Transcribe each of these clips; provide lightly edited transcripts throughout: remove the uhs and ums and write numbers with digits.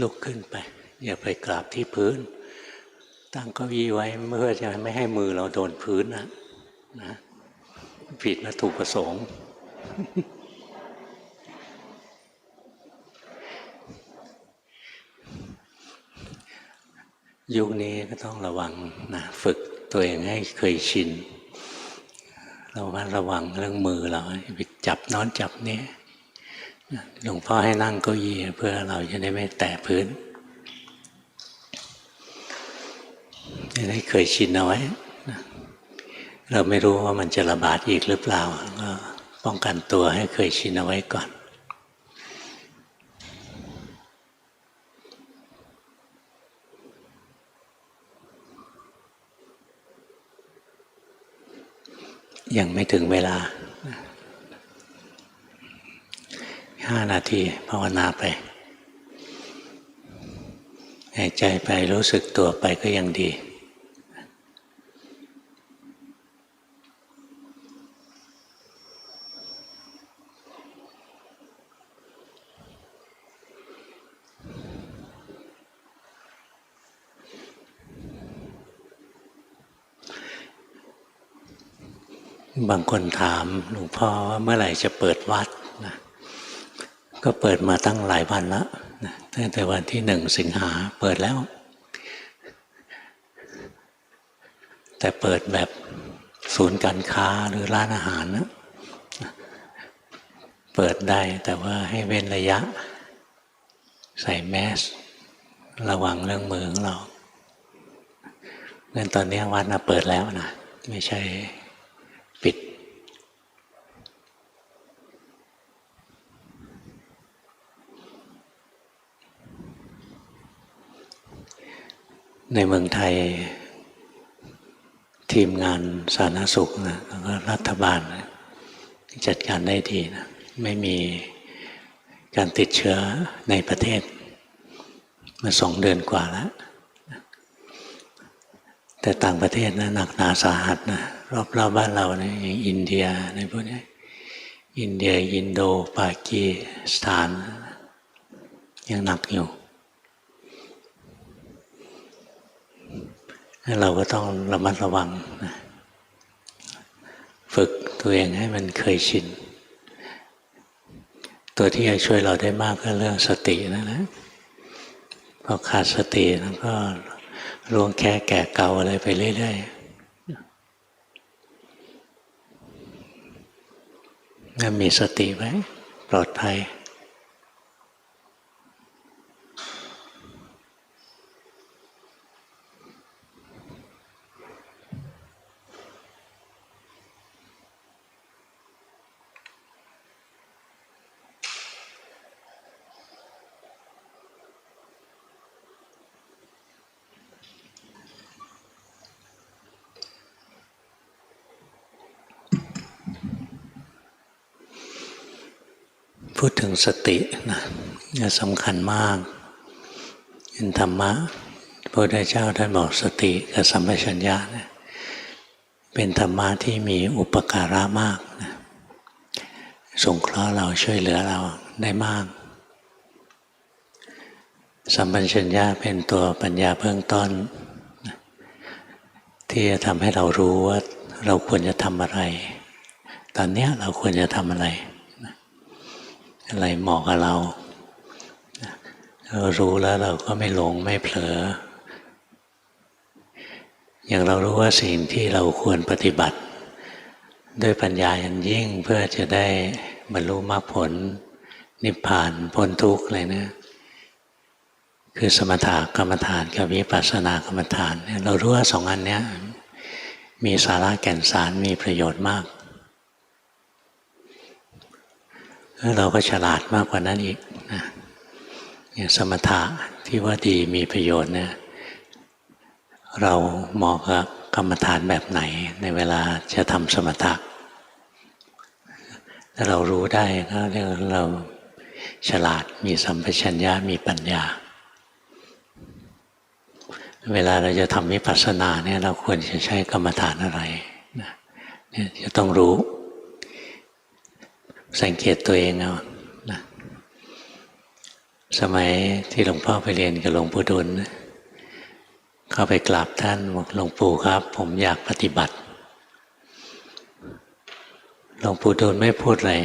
ลุกขึ้นไปอย่าไปกราบที่พื้นตั้งเก้าอี้ไว้เพื่อจะไม่ให้มือเราโดนพื้นนะผิดวัตถุประสงค์ยุคนี้ก็ต้องระวังนะฝึกตัวเองให้เคยชินระวังเรื่องมือเราไปจับโน้นจับนี้หลวงพ่อให้นั่งเก้าอี้เพื่อเราจะได้ไม่แตะพื้นจะได้เคยชินเอาไว้เราไม่รู้ว่ามันจะระบาดอีกหรือเปล่าก็ป้องกันตัวให้เคยชินเอาไว้ก่อนยังไม่ถึงเวลา5 นาทีภาวนาไปหายใจไปรู้สึกตัวไปก็ยังดีบางคนถามหลวงพ่อว่าเมื่อไหร่จะเปิดวัดนะก็เปิดมาตั้งหลายวันแล้วนะตั้งแต่วันที่1 สิงหาเปิดแล้วแต่เปิดแบบศูนย์การค้าหรือร้านอาหารนะเปิดได้แต่ว่าให้เว้นระยะใส่แมสระวังเรื่องมือของเรางั้นตอนนี้วัดเปิดแล้วนะไม่ใช่ปิดในเมืองไทยทีมงานสาธารณสุขนะแล้วก็รัฐบาลนะจัดการได้ดีนะไม่มีการติดเชื้อในประเทศมา2 เดือนกว่าแล้วแต่ต่างประเทศนะหนักหนาสาหัสนะรอบบ้านเรานะอย่างอินเดียในพวกนี้อินเดียอินโดปากีสถานยังหนักอยู่เราก็ต้องระมัดระวังนะฝึกตัวเองให้มันเคยชินตัวที่จะช่วยเราได้มากก็เรื่องสตินั่นแหละพอขาดสติแล้วก็ล่วงแค่แก่เก่าอะไรไปเรื่อยๆถ้ามีสติไว้ปลอดภัยพูดถึงสตินะสำคัญมากเป็นธรรมะพระพุทธเจ้าท่านบอกสติกับสัมปชัญญะนะเป็นธรรมะที่มีอุปการะมากนะสงเคราะห์เราช่วยเหลือเราได้มากสัมปชัญญะเป็นตัวปัญญาเบื้องต้นนะที่จะทำให้เรารู้ว่าเราควรจะทำอะไรตอนนี้เราควรจะทำอะไรอะไรเหมาะกับเรารู้แล้วเราก็ไม่หลงไม่เผลออย่างเรารู้ว่าสิ่งที่เราควรปฏิบัติด้วยปัญญาอย่างยิ่งเพื่อจะได้บรรลุมรรคผลนิพพานพ้นทุกข์เลยนะคือสมถกรรมฐานกับวิปัสสนากรรมฐานเรารู้ว่า2 อันนี้มีสาระแก่นสารมีประโยชน์มากแล้วเราก็ฉลาดมากกว่านั้นอีกนะอย่างสมถะที่ว่าดีมีประโยชน์เนี่ยเราเหมาะกับกรรมฐานแบบไหนในเวลาจะทำสมถะถ้าเรารู้ได้ก็เรียกว่าเราฉลาดมีสัมปชัญญะมีปัญญาเวลาเราจะทำวิปัสสนาเนี่ยเราควรจะใช้กรรมฐานอะไรนะเนี่ยจะต้องรู้สังเกตตัวเองเอานะ สมัยที่หลวงพ่อไปเรียนกับหลวงปู่ดุลเข้าไปกราบท่านบอกหลวงปู่ครับผมอยากปฏิบัติหลวงปู่ดูลไม่พูดเลย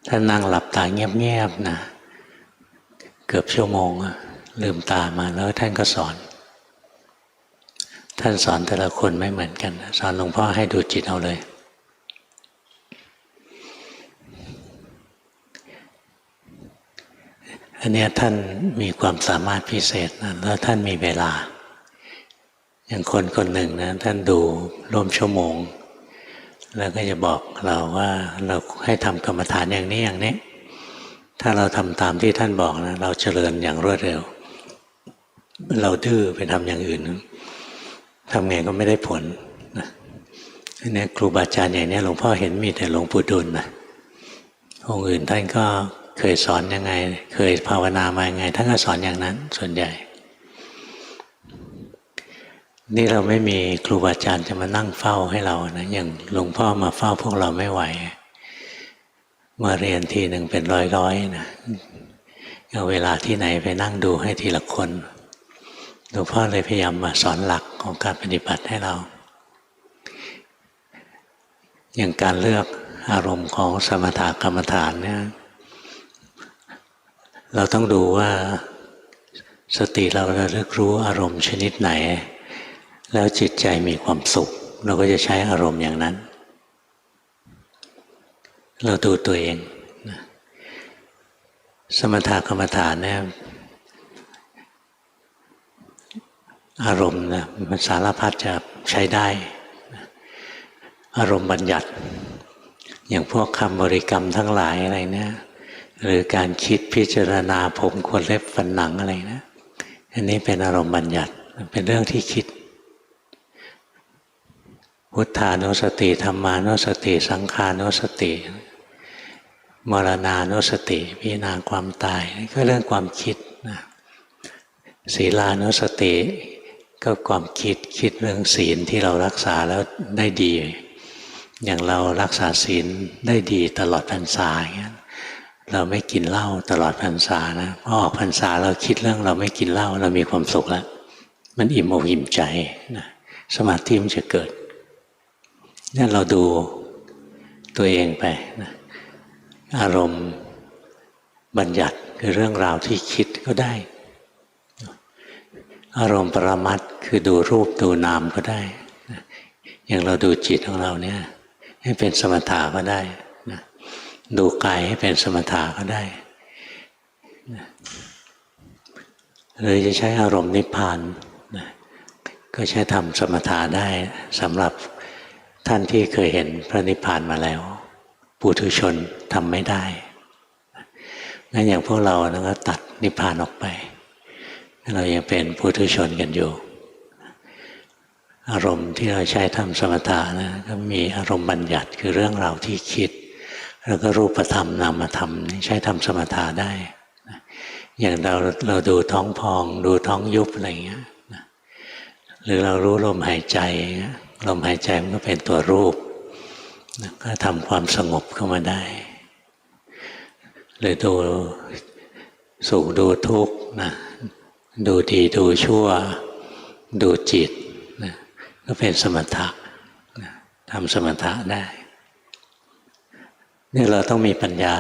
ท่านนั่งหลับตาเงียบๆนะเกือบชั่วโมงลืมตามาแล้วท่านก็สอนท่านสอนแต่ละคนไม่เหมือนกันสอนหลวงพ่อให้ดูจิตเอาเลยอันนี้ท่านมีความสามารถพิเศษนะแล้วท่านมีเวลาอย่างคนคนหนึ่งนะท่านดูร่วมชั่วโมงแล้วก็จะบอกเราว่าเราให้ทำกรรมฐานอย่างนี้อย่างนี้ถ้าเราทำตามที่ท่านบอกนะเราเจริญอย่างรวดเร็วเราดื้อไปทำอย่างอื่นทำไงก็ไม่ได้ผลนะนี่ครูบาอาจารย์อย่างนี้หลวงพ่อเห็นมีแต่หลวงปู่ดุลนะองค์อื่นท่านก็เคยสอนยังไงเคยภาวนามายังไงท่านก็สอนอย่างนั้นส่วนใหญ่นี่เราไม่มีครูบาอาจารย์จะมานั่งเฝ้าให้เรานะอย่างหลวงพ่อมาเฝ้าพวกเราไม่ไหวมาเรียนทีหนึ่งเป็นร้อยๆนะเอาเวลาที่ไหนไปนั่งดูให้ทีละคนหลวงพ่อเลยพยายามมาสอนหลักของการปฏิบัติให้เราอย่างการเลือกอารมณ์ของสมถกรรมฐานเนี่ยเราต้องดูว่าสติเราระลึกรู้อารมณ์ชนิดไหนแล้วจิตใจมีความสุขเราก็จะใช้อารมณ์อย่างนั้นเราดูตัวเองสมถกรรมฐานเนี่ยอารมณ์นะมันสารพัดจะใช้ได้อารมณ์บัญญัติอย่างพวกคำบริกรรมทั้งหลายอะไรเนี่ยหรือการคิดพิจารณาผมขนเล็บฟันหนังอะไรนะอันนี้เป็นอารมณ์บัญญัติเป็นเรื่องที่คิดพุทธานุสติธรรมานุสติสังขานุสติมรณานุสติพิจารณาความตายก็เรื่องความคิดนะศีลานุสติก็ความคิดเรื่องศีลที่เรารักษาแล้วได้ดีอย่างเรารักษาศีลได้ดีตลอดพรรษาอย่างเงี้ยเราไม่กินเหล้าตลอดพรรษานะพอออกพรรษาเราคิดเรื่องเราไม่กินเหล้าเรามีความสุขแล้วมันอิ่มอกอิ่มใจนะสมาธิมันจะเกิดนี่เราดูตัวเองไปนะอารมณ์บัญญัติคือเรื่องราวที่คิดก็ได้อารมณ์ปรมัตถ์คือดูรูปดูนามก็ได้อย่างเราดูจิตของเราเนี่ยให้เป็นสมถะก็ได้ดูกายให้เป็นสมถะก็ได้หรือจะใช้อารมณ์นิพพานก็ใช้ทำสมถะได้สำหรับท่านที่เคยเห็นพระนิพพานมาแล้วปุถุชนทำไม่ได้งั้นอย่างพวกเราก็ตัดนิพพานออกไปเรายังเป็นปุถุชนกันอยู่อารมณ์ที่เราใช้ทำสมถะนะก็มีอารมณ์บัญญัติคือเรื่องราวที่คิดแล้วก็รูปธรรมนามธรรมใช้ทำสมถะได้อย่างเราดูท้องพองดูท้องยุบอะไรอย่างเงี้ยหรือเรารู้ลมหายใจลมหายใจมันก็เป็นตัวรูปก็ทำความสงบเข้ามาได้หรือดูสุขดูทุกข์นะดูดีดูชั่วดูจิตนะก็เป็นสมถะนะทำสมถะได้นี่เราต้องมีปัญญา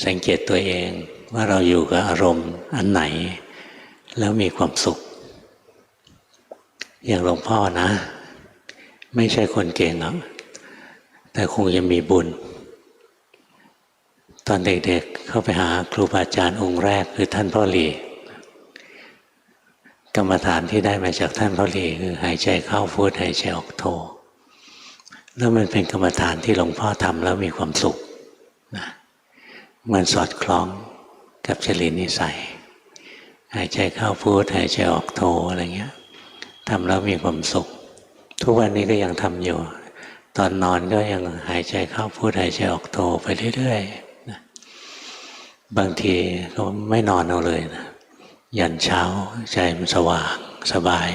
สังเกตตัวเองว่าเราอยู่กับอารมณ์อันไหนแล้วมีความสุขอย่างหลวงพ่อนะไม่ใช่คนเก่งหรอกแต่คงจะมีบุญตอนเด็กๆเข้าไปหาครูบาอาจารย์องค์แรกคือท่านพ่อหลีกรรมฐานที่ได้มาจากท่านพ่อหลีคือหายใจเข้าพุทหายใจออกโทแล้วมันเป็นกรรมฐานที่หลวงพ่อทำแล้วมีความสุขนะมันสอดคล้องกับจริตนิสัยหายใจเข้าพุทหายใจออกโทอะไรเงี้ยทำแล้วมีความสุขทุกวันนี้ก็ยังทำอยู่ตอนนอนก็ยังหายใจเข้าพุทหายใจออกโทไปเรื่อยๆนะบางทีก็ไม่นอนเอาเลยนะยันเช้าใจมันสว่างสบาย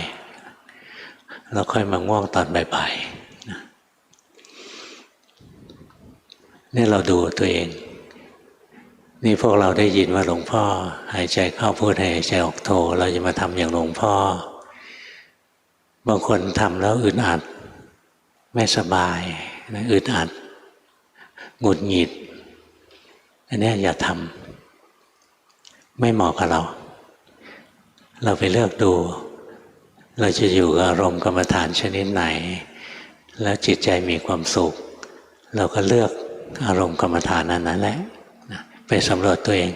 แล้วค่อยมาง่วงตอนบ่ายๆนะนี่เราดูตัวเอง นี่พวกเราได้ยินว่าหลวงพ่อหายใจเข้าพุทหายใจออกโทเราจะมาทำอย่างหลวงพ่อบางคนทำแล้วอึดอัดไม่สบายนะอึดอัดหงุดหงิดอันนี้อย่าทำไม่เหมาะกับเราเราไปเลือกดูเราจะอยู่กับอารมณ์กรรมฐานชนิดไหนแล้วจิตใจมีความสุขเราก็เลือกอารมณ์กรรมฐานนั้นแหละไปสำรวจตัวเอง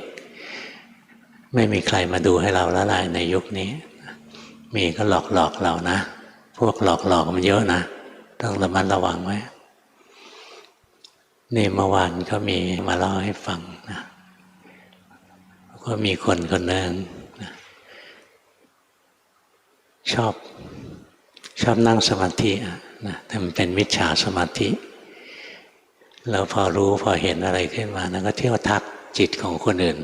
ไม่มีใครมาดูให้เราแล้วล่ะในยุคนี้มีก็หลอกเรานะพวกหลอกมันเยอะนะต้องระมัดระวังไว้นี่เมื่อวานก็มีมาเล่าให้ฟังนะก็มีคนคนหนึ่งนะชอบนั่งสมาธินะแต่มันเป็นมิจฉาสมาธิแล้วพอเห็นอะไรขึ้นมานะก็เที่ยวทักจิตของคนอื่น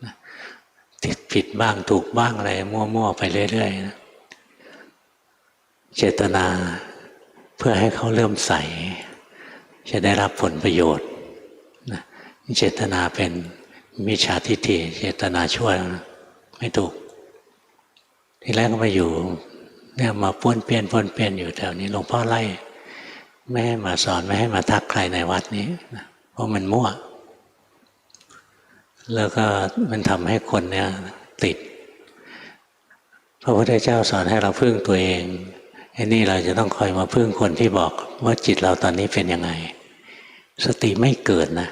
นะผิดบ้างถูกบ้างอะไรมั่วๆไปเรื่อยๆนะเจตนาเพื่อให้เขาเลื่อมใสจะได้รับผลประโยชน์นะเจตนาเป็นมิจฉาทิฏฐิเจตนาชั่วนะไม่ถูกทีแรกก็มาอยู่เนี่ยมาป้วนเปี้ยนอยู่แถวนี้หลวงพ่อไล่ไม่ให้มาสอนไม่ให้มาทักใครในวัดนี้นะเพราะมันมั่วแล้วก็มันทำให้คนเนี่ยติดพระพุทธเจ้าสอนให้เราพึ่งตัวเองไอ้นี่เราจะต้องคอยมาพึ่งคนที่บอกว่าจิตเราตอนนี้เป็นยังไงสติไม่เกิดนะ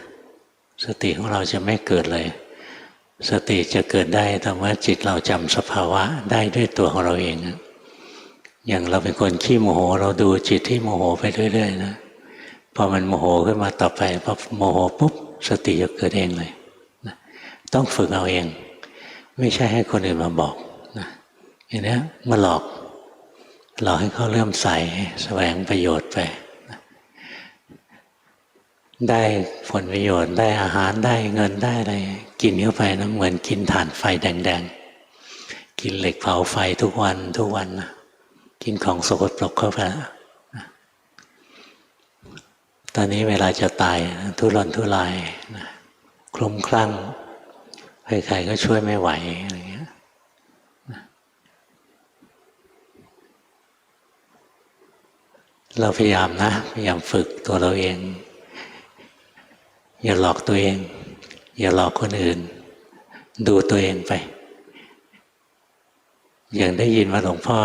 สติของเราจะไม่เกิดเลยสติจะเกิดได้แต่ว่าจิตเราจำสภาวะได้ด้วยตัวของเราเองอย่างเราเป็นคนขี้โมโหเราดูจิตที่โมโหไปเรื่อยๆนะพอมันโมโหขึ้นมาต่อไปพอโมโหปุ๊บสติจะเกิดเองเลยนะต้องฝึกเอาเองไม่ใช่ให้คนอื่นมาบอกนะอย่างนี้มาหลอกให้เขาเริ่มใส่แสวงประโยชน์ไปนะได้ผลประโยชน์ได้อาหารได้เงินได้อะไรกินเข้าไปนะเหมือนกินถ่านไฟแดงๆกินเหล็กเผาไฟทุกวันนะกินของสกปรกเข้าไปตอนนี้เวลาจะตายทุรนทุรายนะคลุ้มคลั่งใครๆก็ช่วยไม่ไหวอะไรเงี้ยเราพยายามฝึกตัวเราเองอย่าหลอกตัวเองอย่าหลอกคนอื่นดูตัวเองไปอย่างได้ยินว่าหลวงพ่อ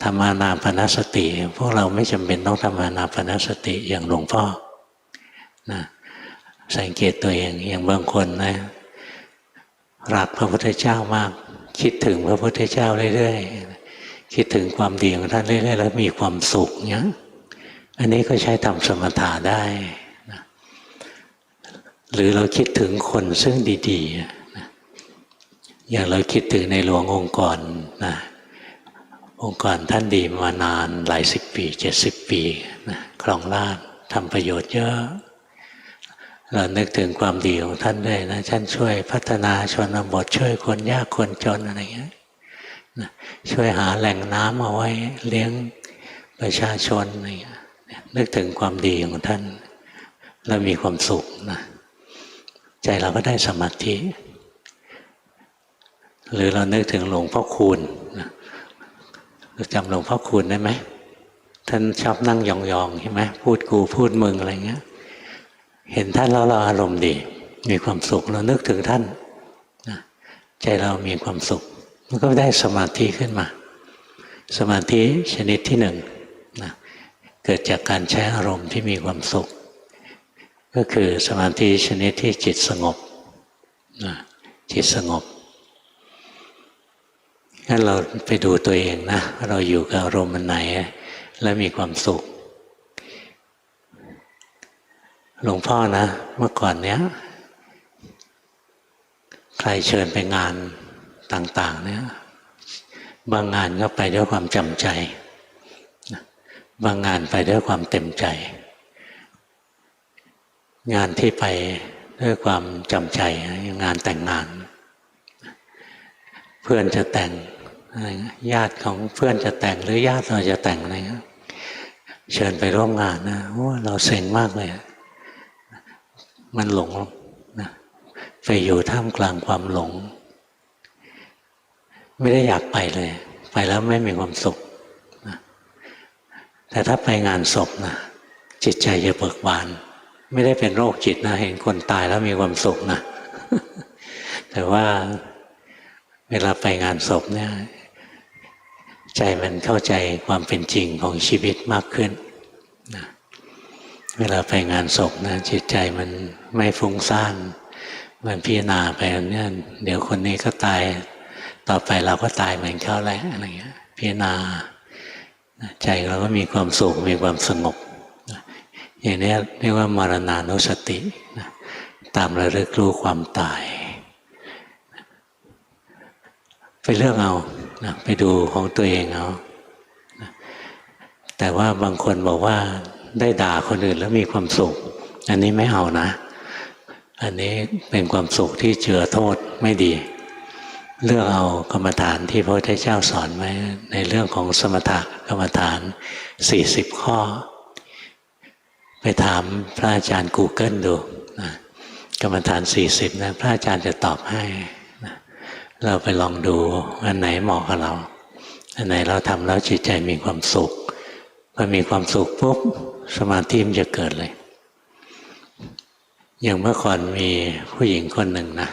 ทำอานาปานสติพวกเราไม่จำเป็นต้องทำอานาปานสติอย่างหลวงพ่อนะสังเกตตัวเองอย่างบางคนนะรักพระพุทธเจ้ามากคิดถึงพระพุทธเจ้าเรื่อยๆคิดถึงความดีของท่านเรื่อยๆแล้วมีความสุขเนี้ยอันนี้ก็ใช้ทำสมถะได้นะหรือเราคิดถึงคนซึ่งดีๆนะอย่างเราคิดถึงในหลวงองค์กรนะองค์กรท่านดีมานานหลายสิบปี70 ปีนะครองราชย์ทำประโยชน์เยอะเรานึกถึงความดีของท่านด้วยนะท่านช่วยพัฒนาชนบทช่วยคนยากคนจนอะไรเงี้ยนะช่วยหาแหล่งน้ำเอาไว้เลี้ยงประชาชนอะไรเงี้ยนึกถึงความดีของท่านแล้วมีความสุขนะใจเราก็ได้สมาธิหรือเรานึกถึงหลวงพ่อคูณนะจำหลวงพ่อคูณได้ไหมท่านชอบนั่งยองๆใช่ไหมพูดกูพูดมึงอะไรเงี้ยเห็นท่านแล้วเราอารมณ์ดีมีความสุขเรานึกถึงท่านนะใจเรามีความสุขมันก็ได้สมาธิขึ้นมาสมาธิชนิดที่หนึ่งนะเกิดจากการใช้อารมณ์ที่มีความสุขก็คือสมาธิชนิดที่จิตสงบนะจิตสงบงั้นเราไปดูตัวเองนะเราอยู่กับอารมณ์ไหนแล้วมีความสุขหลวงพ่อนะเมื่อก่อนเนี้ยใครเชิญไปงานต่างๆเนี่ยบางงานก็ไปด้วยความจำใจบางงานไปด้วยความเต็มใจงานที่ไปด้วยความจำใจงานแต่งงานเพื่อนจะแต่งญาติของเพื่อนจะแต่งหรือญาติเราจะแต่งอะไรเงี้ยเชิญไปร่วมงานนะเราเซ็งมากเลยมันหลงนะ ไปอยู่ท่ามกลางความหลงไม่ได้อยากไปเลยไปแล้วไม่มีความสุขนะแต่ถ้าไปงานศพนะจิตใจจะเบิกบานไม่ได้เป็นโรคจิตนะเห็นคนตายแล้วมีความสุขนะ แต่ว่าเวลาไปงานศพเนี่ยใจมันเข้าใจความเป็นจริงของชีวิตมากขึ้นนะเวลาไปงานศพนะจิตใจมันไม่ฟุ้งซ่านมันพิจารณาไปเนี่ยเดี๋ยวคนนี้ก็ตายต่อไปเราก็ตายเหมือนเขาแหละอะไรเงี้ยพิจารณาใจเราก็มีความสุขมีความสงบอย่างนี้เรียกว่ามรณานุสติตามระลึกรู้ความตายไปเลือกเอาไปดูของตัวเองเอาแต่ว่าบางคนบอกว่าได้ด่าคนอื่นแล้วมีความสุขอันนี้ไม่เอานะอันนี้เป็นความสุขที่เจือโทษไม่ดีเลือกเอากรรมฐานที่พระพุทธเจ้าสอนไว้ในเรื่องของสมถกรรมฐาน40ข้อไปถามพระอาจารย์ Google ดูนะกรรมฐาน40นะพระอาจารย์จะตอบให้นะเราไปลองดูอันไหนเหมาะกับเราอันไหนเราทำแล้วจิตใจมีความสุขพอมีความสุขปุ๊บสมาธิมันจะเกิดเลยอย่างเมื่อก่อนมีผู้หญิงคนหนึ่งนะ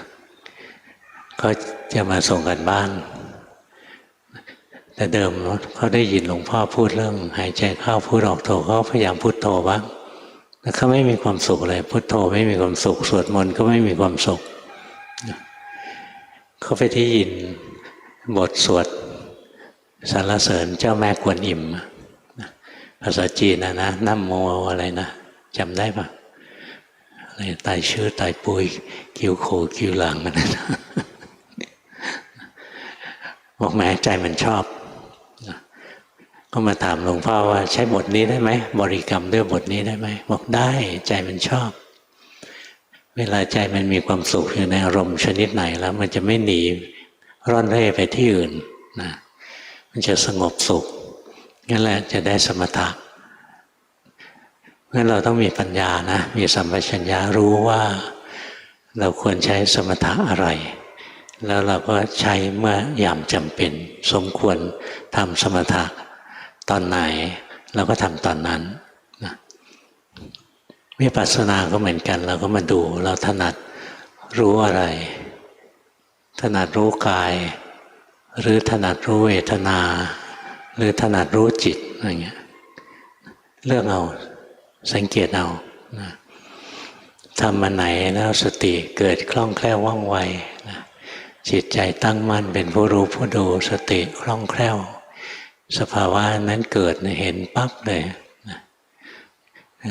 เขาจะมาส่งกันบ้านแต่เดิมเขาได้ยินหลวงพ่อพูดเรื่องหายใจเข้าพูดออกโทเขาพยายามพุทโธบ้างแล้วเขาไม่มีความสุขเลยพุทโธไม่มีความสุขสวดมนต์ก็ไม่มีความสุขเขาไปได้ยินบทสวดสรรเสริญเจ้าแม่กวนอิมภาษาจีนนะนะโมอะไรนะจำได้ปะอะไรตายชื่อตายปุยคิวโขคิวหลังมันนะบอกแม้ใจมันชอบก็มาถามหลวงพ่อว่าใช้บทนี้ได้ไหมบริกรรมด้วยบทนี้ได้ไหมบอกได้ใจมันชอบเวลาใจมันมีความสุขอยู่ในอารมณ์ชนิดไหนแล้วมันจะไม่หนีร่อนเร่ไปที่อื่นนะมันจะสงบสุขนั่นแหละจะได้สมถะงั้นเราต้องมีปัญญานะมีสัมปชัญญะรู้ว่าเราควรใช้สมถะอะไรแล้วเราก็ใช้เมื่อยามจำเป็นสมควรทำสมถะตอนไหนเราก็ทำตอนนั้นนะวิปัสสนาก็เหมือนกันเราก็มาดูเราถนัดรู้อะไรถนัดรู้กายหรือถนัดรู้เวทนาหรือถนัดรู้จิตอะไรเงี้ยเลือกเอาสังเกตเอานะทำมาไหนแล้วสติเกิดคล่องแคล่วว่องไวนะจิตใจตั้งมั่นเป็นผู้รู้ผู้ดูสติคล่องแคล่วสภาวะนั้นเกิดเห็นปั๊บเลยนะ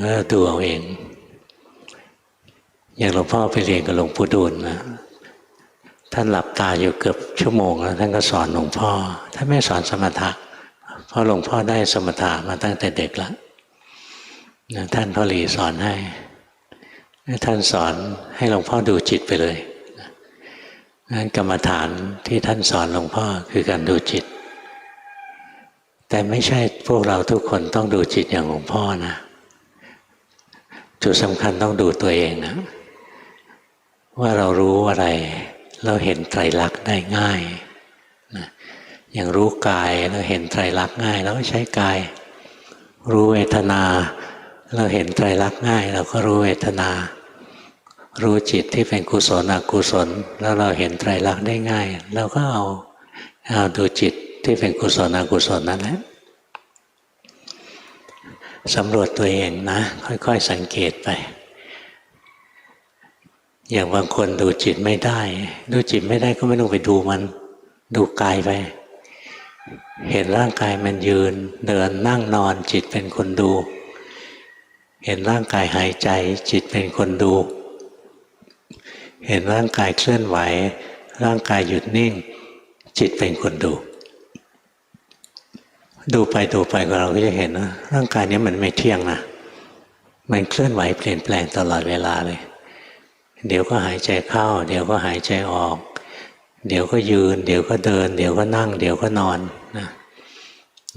แล้วดูเอาเองอย่างหลวงพ่อไปเรียนกับหลวงปู่ดูลนะท่านหลับตาอยู่เกือบชั่วโมงแล้วท่านก็สอนหลวงพ่อท่านไม่สอนสมถะเพราะหลวงพ่อได้สมถะมาตั้งแต่เด็กแล้วท่านพ่อหลีสอนให้ท่านสอนให้หลวงพ่อดูจิตไปเลยงั้นกรรมฐานที่ท่านสอนหลวงพ่อคือการดูจิตแต่ไม่ใช่พวกเราทุกคนต้องดูจิตอย่างหลวงพ่อนะจุดสำคัญต้องดูตัวเองนะว่าเรารู้อะไรเราเห็นไตรลักษณ์ได้ง่ายนะอย่างรู้กายเราเห็นไตรลักษณ์ง่ายเราก็ใช้กายรู้เวทนาเราเห็นไตรลักษณ์ง่ายเราก็รู้เวทนารู้จิตที่เป็นกุศลอกุศลแล้วเราเห็นไตรลักษณ์ได้ง่ายเราก็เอาดูจิตที่เป็นกุศลอกุศลนั่นแหละสำรวจตัวเองนะค่อยๆสังเกตไปอย่างบางคนดูจิตไม่ได้ดูจิตไม่ได้ก็ไม่ต้องไปดูมันดูกายไปเห็นร่างกายมันยืนเดินนั่งนอนจิตเป็นคนดูเห็นร่างกายหายใจจิตเป็นคนดูเห็นร่างกายเคลื่อนไหวร่างกายหยุดนิ่งจิตเป็นคนดูดูไปเราก็จะเห็นว่าร่างกายนี้มันไม่เที่ยงนะมันเคลื่อนไหวเปลี่ยนแปลงตลอดเวลาเลยเดี๋ยวก็หายใจเข้าเดี๋ยวก็หายใจออกเดี๋ยวก็ยืนเดี๋ยวก็เดินเดี๋ยวก็นั่งเดี๋ยวก็นอนนะ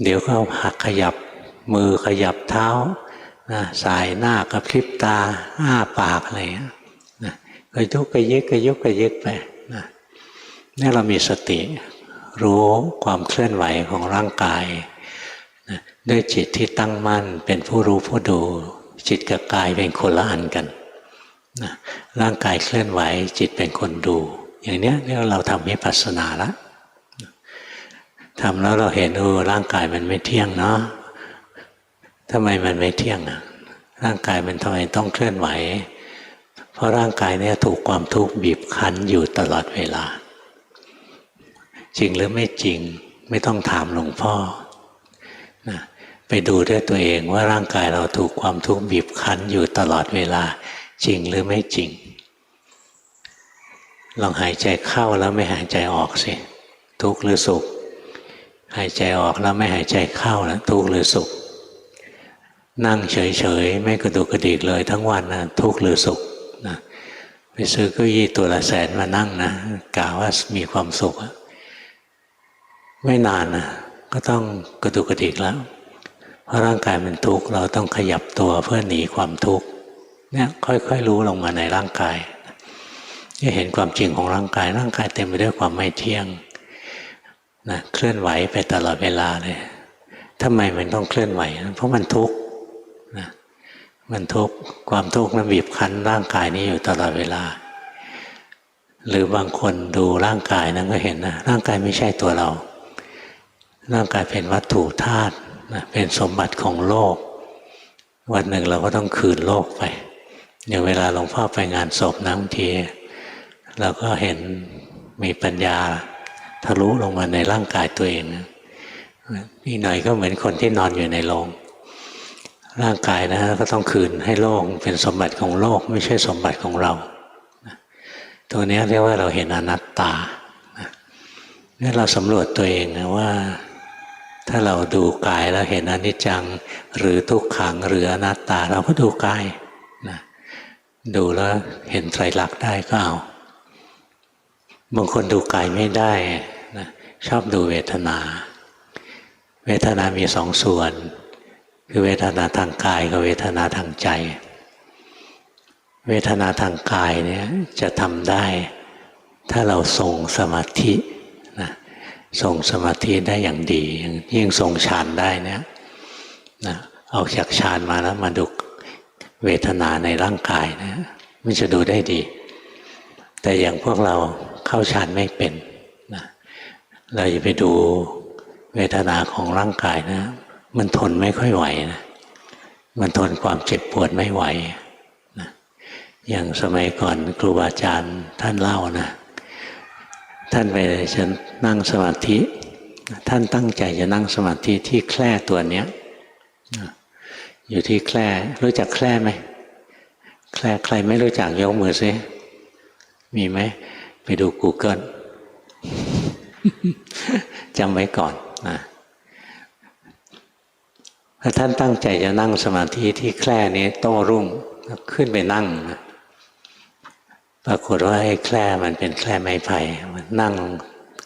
เดี๋ยวก็หักขยับมือขยับเท้านะสายหน้ากระพริบตาอ้าปากอะไรนะก็ กระยุกกระยิกกระยุกกระยิกไปนะนี่เรามีสติรู้ความเคลื่อนไหวของร่างกายนะด้วยจิตที่ตั้งมั่นเป็นผู้รู้ผู้ดูจิตกับกายเป็นคนละอันกันนะร่างกายเคลื่อนไหวจิตเป็นคนดูอย่างนี้เรียกว่าเราทำวิปัสสนาละทำแล้วเราเห็นร่างกายมันไม่เที่ยงเนาะทำไมมันไม่เที่ยงอ่ะร่างกายมันทำไมต้องเคลื่อนไหวเพราะร่างกายเนี่ยถูกความทุกข์บีบคั้นอยู่ตลอดเวลาจริงหรือไม่จริงไม่ต้องถามหลวงพ่อนะไปดูด้วยตัวเองว่าร่างกายเราถูกความทุกข์บีบคั้นอยู่ตลอดเวลาจริงหรือไม่จริงลองหายใจเข้าแล้วไม่หายใจออกสิทุกข์หรือสุขหายใจออกแล้วไม่หายใจเข้าแล้วทุกข์หรือสุขนั่งเฉยๆไม่กระดุกกระดิกเลยทั้งวันนะทุกข์หรือสุขนะไปซื้อเก้าอี้ตัวละแสนมานั่งนะกะว่ามีความสุขไม่นานนะก็ต้องกระดุกกระดิกแล้วเพราะร่างกายมันทุกข์เราต้องขยับตัวเพื่อหนีความทุกข์เนี่ยค่อยๆรู้ลงมาในร่างกายจะเห็นความจริงของร่างกายร่างกายเต็มไปด้วยความไม่เที่ยงนะเคลื่อนไหวไปตลอดเวลาเลยทำไมมันต้องเคลื่อนไหวเพราะมันทุกข์นะมันทุกข์ความทุกข์มันบีบคั้นร่างกายนี้อยู่ตลอดเวลาหรือบางคนดูร่างกายนั้นก็เห็นนะร่างกายไม่ใช่ตัวเราร่างกายเป็นวัตถุธาตุนะเป็นสมบัติของโลกวันหนึ่งเราก็ต้องคืนโลกไปอย่างเวลาหลวงพ่อไปงานศพนะบางทีเราก็เห็นมีปัญญาทะลุลงมาในร่างกายตัวเองนะนี่หน่อยก็เหมือนคนที่นอนอยู่ในโลงร่างกายนะก็ต้องคืนให้โลกเป็นสมบัติของโลกไม่ใช่สมบัติของเราตัวนี้เรียกว่าเราเห็นอนัตตานี่เราสำรวจตัวเองนะว่าถ้าเราดูกายแล้วเห็นอนิจจังหรือทุกขังหรืออนัตตาเราก็ดูกายนะดูแล้วเห็นไตรลักษณ์ได้ก็เอาบางคนดูกายไม่ได้นะชอบดูเวทนาเวทนามีสองส่วนคือเวทนาทางกายกับเวทนาทางใจเวทนาทางกายเนี่ยจะทำได้ถ้าเราทรงสมาธินะทรงสมาธิได้อย่างดียิ่งทรงฌานได้เนี่ยนะออกจากฌานมาแล้วมาดูเวทนาในร่างกายนะมันจะดูได้ดีแต่อย่างพวกเราเข้าฌานไม่เป็นนะเราอย่าไปดูเวทนาของร่างกายนะมันทนไม่ค่อยไหวนะมันทนความเจ็บปวดไม่ไหวนะอย่างสมัยก่อนครูบาอาจารย์ท่านเล่านะท่านไปจะนั่งสมาธิท่านตั้งใจจะนั่งสมาธิที่แคร่ตัวเนี้ยอยู่ที่แคร่รู้จักแคร่ไหมแคร่ใครไม่รู้จักยกมือซิมีไหมไปดู Google จำไว้ก่อนนะถ้าท่านตั้งใจจะนั่งสมาธิที่แคร่นี้โต้รุ่งขึ้นไปนั่งนะปรากฏว่าไอ้แคร่มันเป็นแคร่ไม้ไผ่มันนั่ง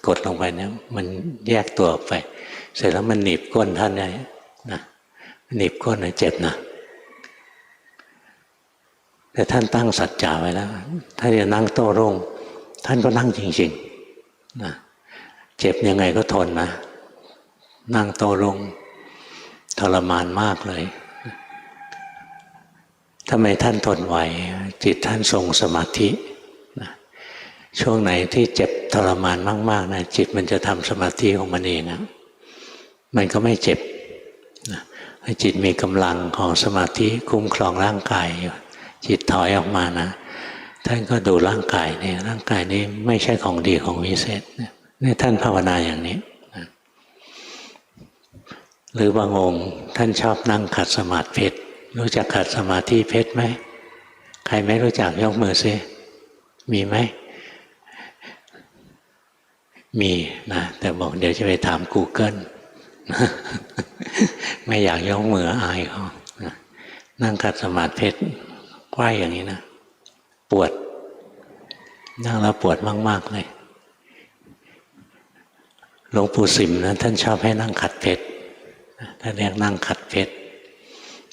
กดลงไปเนี่ยมันแยกตัวออกไปเสร็จแล้วมันหนีบก้นท่านได้นะหนีบก้นเจ็บนะแต่ท่านตั้งสัจจะไว้แล้วถ้าจะนั่งโต้รุ่งท่านก็นั่งจริงๆนะเจ็บยังไงก็ทนนะนั่งโต้รุ่งทรมานมากเลยทำไมท่านทนไหวจิตท่านทรงสมาธินะช่วงไหนที่เจ็บทรมานมากๆนะจิตมันจะทำสมาธิของมันเองนะมันก็ไม่เจ็บนะให้จิตมีกำลังของสมาธิคุ้มครองร่างกายอยู่จิตถอยออกมานะท่านก็ดูร่างกายเนี่ยร่างกายนี้ไม่ใช่ของดีของวิเศษนี่ท่านภาวนาอย่างนี้นะหรือบางองค์ท่านชอบนั่งขัดสมาธิเพชรรู้จักขัดสมาธิเพชรไหมใครไม่รู้จักยกมือซิมีไหมมีนะแต่บอกเดี๋ยวจะไปถาม Google ไม่อยากยกมืออายเขานั่งขัดสมาธิเพชรไหวอย่างนี้นะปวดนั่งแล้วปวดมากๆเลยหลวงปู่สิมนะท่านชอบให้นั่งขัดเพชรท่านเรียกนั่งขัดเพชร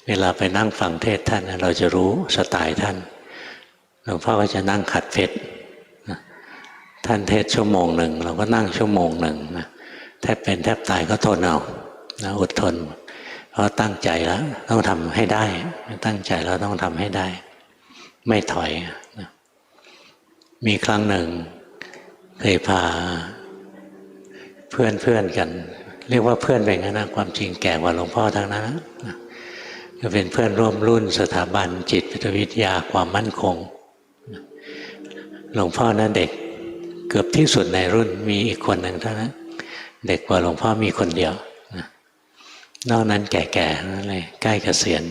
เวลาไปนั่งฟังเทศท่านเราจะรู้สไตล์ท่าน ลวงพ่อก็จะนั่งขัดเพชรนะท่านเทศชั่วโมงหนึ่งเราก็นั่งชั่วโมงหนึ่งนะแทบเป็นแทบตายก็ทนเอานะอดทนเพราะตั้งใจแล้วต้องทำให้ได้ตั้งใจแล้วต้องทำให้ได้ไม่ถอยนะมีครั้งหนึ่งเคยพาเพื่อนกันเรียกว่าเพื่อนเป็นงั้นนะความจริงแก่กว่าหลวงพ่อทั้งนั้นนะก็เป็นเพื่อนร่วมรุ่นสถาบันจิตวิทยาความมั่นคงหลวงพ่อนั้นเด็กเกือบที่สุดในรุ่นมีอีกคนหนึ่งเท่านั้นเด็กกว่าหลวงพ่อมีคนเดียวนอกนั้นแก่ๆนั่นเลยใกล้เกษียณ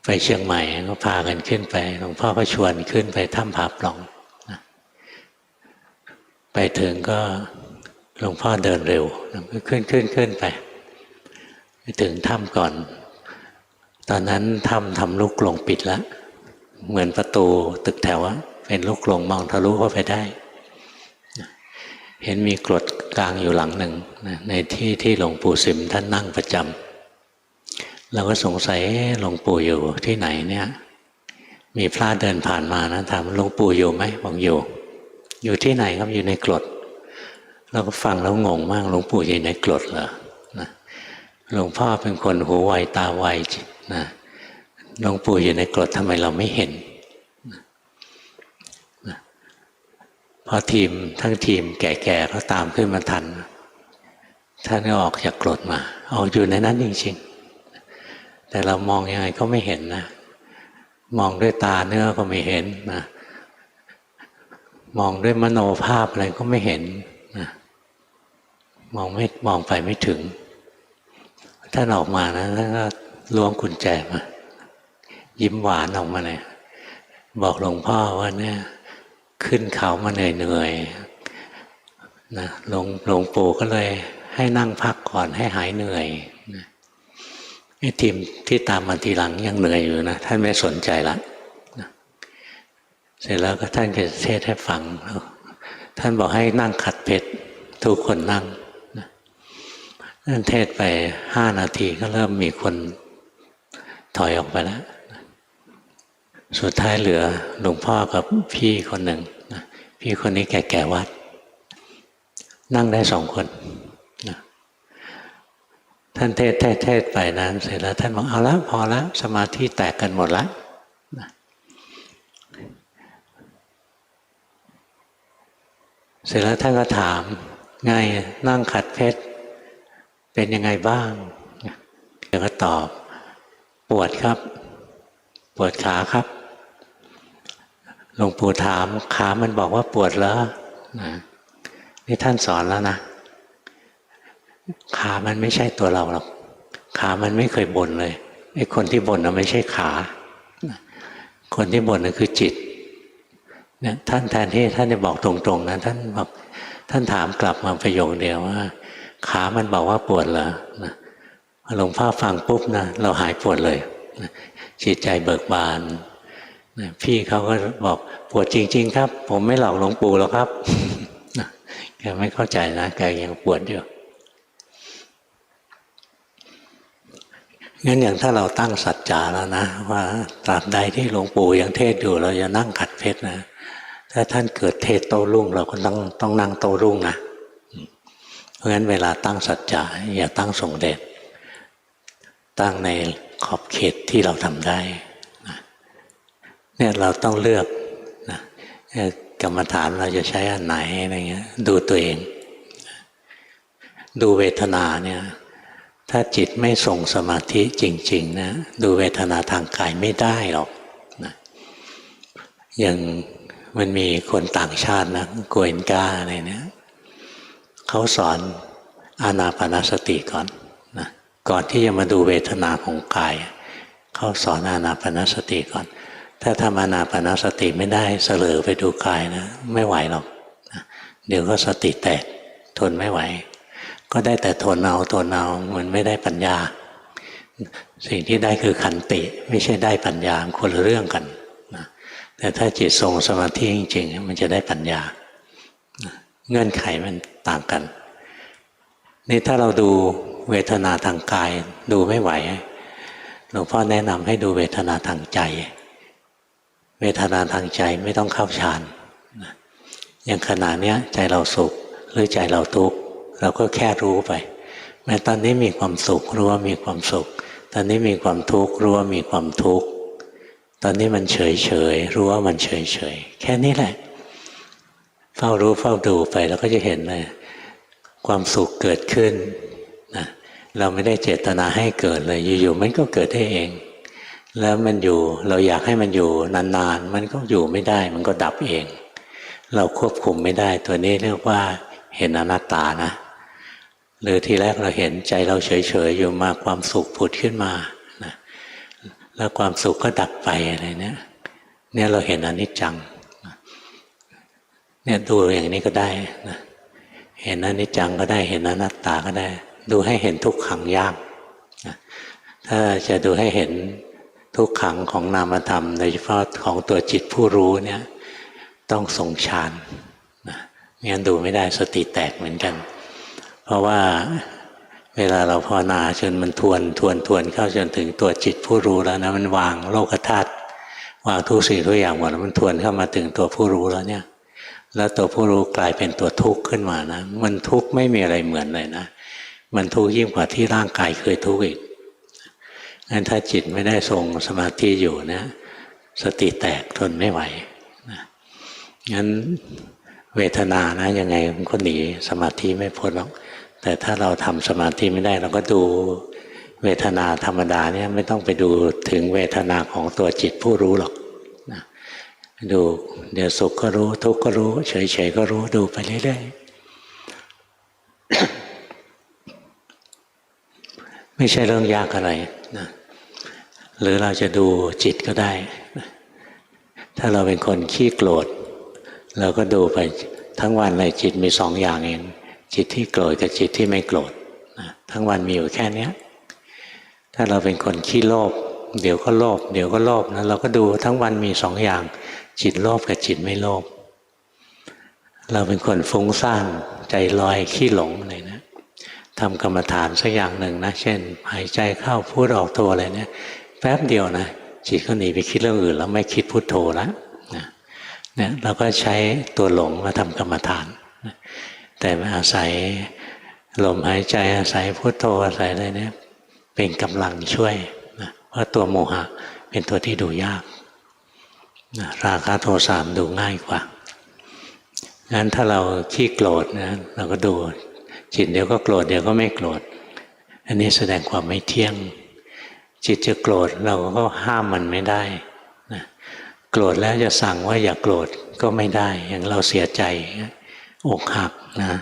ไปเชียงใหม่ก็พากันขึ้นไปหลวงพ่อก็ชวนขึ้นไปถ้ำผาปล่องไปถึงก็หลวงพ่อเดินเร็วขึ้นไปถึงถ้ำก่อนตอนนั้นถ้ำทำลูกกรงปิดแล้วเหมือนประตูตึกแถวเป็นลูกกรงมองทะลุเข้าไปได้เห็นมีกรดกลางอยู่หลังหนึ่งในที่หลวงปู่สิมท่านนั่งประจำเราก็สงสัยหลวงปู่อยู่ที่ไหนเนี่ยมีพระเดินผ่านมานะถามหลวงปู่อยู่ไหมบอกอยู่ที่ไหนครับอยู่ในกรดเราก็ฟังแล้วงงมากหลวงปู่อยู่ในกรดเหรอนะหลวงพ่อเป็นคนหูไวตาไวนะหลวงปู่อยู่ในกรดทำไมเราไม่เห็นนะพอทั้งทีมแก่ๆเขาตามขึ้นมาทันท่านก็ออกจากกรดมาออกอยู่ในนั้นจริงๆแต่เรามองยังไงก็ไม่เห็นนะมองด้วยตาเนื้อก็ไม่เห็นนะมองด้วยมโนภาพอะไรก็ไม่เห็นนะมองไปไม่ถึงท่านออกมานะท่านก็ล้วงกุญแจมายิ้มหวานออกมาเลยบอกหลวงพ่อว่าเนี่ยขึ้นเขามาเหนื่อยๆนะหลวงปู่ก็เลยให้นั่งพักก่อนให้หายเหนื่อยนะไอ้ทีมที่ตามมาทีหลังยังเหนื่อยอยู่นะท่านไม่สนใจละนะเสร็จแล้วก็ท่านก็เทศให้ฟังท่านบอกให้นั่งขัดเพชรทุกคนนั่งนะท่านเทศไป5 นาทีก็เริ่มมีคนถอยออกไปแล้วสุดท้ายเหลือหลวงพ่อกับพี่คนหนึ่งนะพี่คนนี้แก่ๆวัดนั่งได้2 คนนะท่านเทศไปนั้นเสร็จแล้วท่านบอกเอาละพอแล้วสมาธิแตกกันหมดแล้วนะเสร็จแล้วท่านก็ถามไงนั่งขัดเพชรเป็นยังไงบ้างเดี๋ยวก็ตอบปวดครับปวดขาครับหลวงปู่ถามขามันบอกว่าปวดเหรอนี่ท่านสอนแล้วนะขามันไม่ใช่ตัวเราหรอกขามันไม่เคยบ่นเลยไอ้คนที่บ่นน่ะไม่ใช่ขาคนที่บ่นน่ะคือจิตเนี่ยท่านแทนที่ท่านจะบอกตรงๆนะท่านบอกท่านถามกลับมาประโยคเดียวว่าขามันบอกว่าปวดเหรอหลวงพ่อฟังปุ๊บนะเราหายปวดเลยจิตใจเบิกบานพี่เขาก็บอกปวดจริงๆครับผมไม่หลอกหลวงปู่หรอกครับแกไม่เข้าใจนะแกยังปวดอยู่งั้นอย่างถ้าเราตั้งสัจจะแล้วนะว่าตราบใดที่หลวงปู่ยังเทศอยู่เราจะนั่งขัดเพชรนะถ้าท่านเกิดเทศโต้รุ่งเราก็ต้องนั่งโต้รุ่งนะเพราะงั้นเวลาตั้งสัจจะอย่าตั้งทรงเดชตั้งในขอบเขตที่เราทำได้นะเนี่ยเราต้องเลือกนะกรรมฐานเราจะใช้อันไหนอะไรเงี้ยดูตัวเองดูเวทนาเนี่ยถ้าจิตไม่ส่งสมาธิจริงๆนะดูเวทนาทางกายไม่ได้หรอกนะอย่างมันมีคนต่างชาตินะโกเอนกาอะไรเนี่ยเขาสอนอานาปานสติก่อนนะก่อนที่จะมาดูเวทนาของกายเขาสอนอานาปานสติก่อนถ้าทำอานาปานสติไม่ได้เสลอไปดูกายนะไม่ไหวหรอกนะเดี๋ยวก็สติแตกทนไม่ไหวก็ได้แต่ทนเอามันไม่ได้ปัญญาสิ่งที่ได้คือขันติไม่ใช่ได้ปัญญาคนละเรื่องกันนะแต่ถ้าจิตทรงสมาธิจริงๆมันจะได้ปัญญาเงื่อนไขมันต่างกันนี่ถ้าเราดูเวทนาทางกายดูไม่ไหวหลวงพ่อแนะนำให้ดูเวทนาทางใจเว วทนาทางใจไม่ต้องเข้าฌานอย่างขณะเนี้ยใจเราสุขหรือใจเราทุกข์เราก็แค่รู้ไปแม้ตอนนี้มีความสุขรู้ว่ามีความสุขตอนนี้มีความทุกข์รู้ว่ามีความทุกข์ตอนนี้มันเฉยเฉยรู้ว่ามันเฉยเฉยแค่นี้แหละเฝ้ารู้เฝ้าดูไปเราก็จะเห็นเลยความสุขเกิดขึ้นนะเราไม่ได้เจตนาให้เกิดเลยอยู่ๆมันก็เกิดได้เองแล้วมันอยู่เราอยากให้มันอยู่นานๆมันก็อยู่ไม่ได้มันก็ดับเองเราควบคุมไม่ได้ตัวนี้เรียกว่าเห็นอนัตตานะหรือทีแรกเราเห็นใจเราเฉยๆอยู่มาความสุขผุดขึ้นมานะแล้วความสุขก็ดับไปอะไรเนี่ยเราเห็นอนิจจังเนี่ยดูอย่างนี้ก็ได้นะเห็นอนิจจังก็ได้เห็นอนัตตาก็ได้ดูให้เห็นทุกขังยากนะถ้าจะดูให้เห็นทุกขังของนามธรรมโดยเฉพาะของตัวจิตผู้รู้เนี่ยต้องทรงฌานนะงั้นดูไม่ได้สติแตกเหมือนกันเพราะว่าเวลาเราภาวนาจนมันทวนเข้าจนถึงตัวจิตผู้รู้แล้วนะมันวางโลกธาตุวางทุกสิ่งทุกอย่างหมดแล้วมันทวนเข้ามาถึงตัวผู้รู้แล้วเนี่ยแล้วตัวผู้รู้กลายเป็นตัวทุกข์ขึ้นมานะมันทุกข์ไม่มีอะไรเหมือนเลยนะมันทุกข์ยิ่งกว่าที่ร่างกายเคยทุกข์อีกงั้นถ้าจิตไม่ได้ทรงสมาธิอยู่นะสติแตกทนไม่ไหวนะงั้นเวทนานะยังไงมันก็หนีสมาธิไม่พ้นหรอกแต่ถ้าเราทำสมาธิไม่ได้เราก็ดูเวทนาธรรมดาเนี่ยไม่ต้องไปดูถึงเวทนาของตัวจิตผู้รู้หรอกนะดูเดี๋ยวสุขก็รู้ทุกข์ก็รู้เฉยๆก็รู้ดูไปเรื่อยๆ ไม่ใช่เรื่องยากอะไรนะหรือเราจะดูจิตก็ได้นะถ้าเราเป็นคนขี้โกรธเราก็ดูไปทั้งวันเลยจิตมีสองอย่างเองจิตที่โกรธกับจิตที่ไม่โกรธนะทั้งวันมีอยู่แค่นี้ถ้าเราเป็นคนขี้โลภเดี๋ยวก็โลภเดี๋ยวก็โลภนะเราก็ดูทั้งวันมีสองอย่างจิตโลภกับจิตไม่โลภเราเป็นคนฟุ้งซ่านใจลอยขี้หลงอะไรนะทำกรรมฐานสักอย่างหนึ่งนะเช่นหายใจเข้าพูดออกตัวอะไรเนี่ยแป๊บเดียวนะจิตก็หนีไปคิดเรื่องอื่นแล้วไม่คิดพุทโธแล้วเนี่ยเราก็ใช้ตัวหลงมาทำกรรมฐานแต่มาอาศัยลมหายใจอาศัยพุทโธอาศัยอะไรเนี่ยเป็นกำลังช่วยนะเพราะตัวโมหะเป็นตัวที่ดูยากนะราคะโทสะดูง่ายกว่างั้นถ้าเราขี้โกรธนะเราก็ดูจิตเดี๋ยวก็โกรธเดี๋ยวก็ไม่โกรธอันนี้แสดงความไม่เที่ยงจิตจะโกรธเราก็ห้ามมันไม่ได้นะโกรธแล้วจะสั่งว่าอย่าโกรธก็ไม่ได้อย่างเราเสียใจอกหักนะ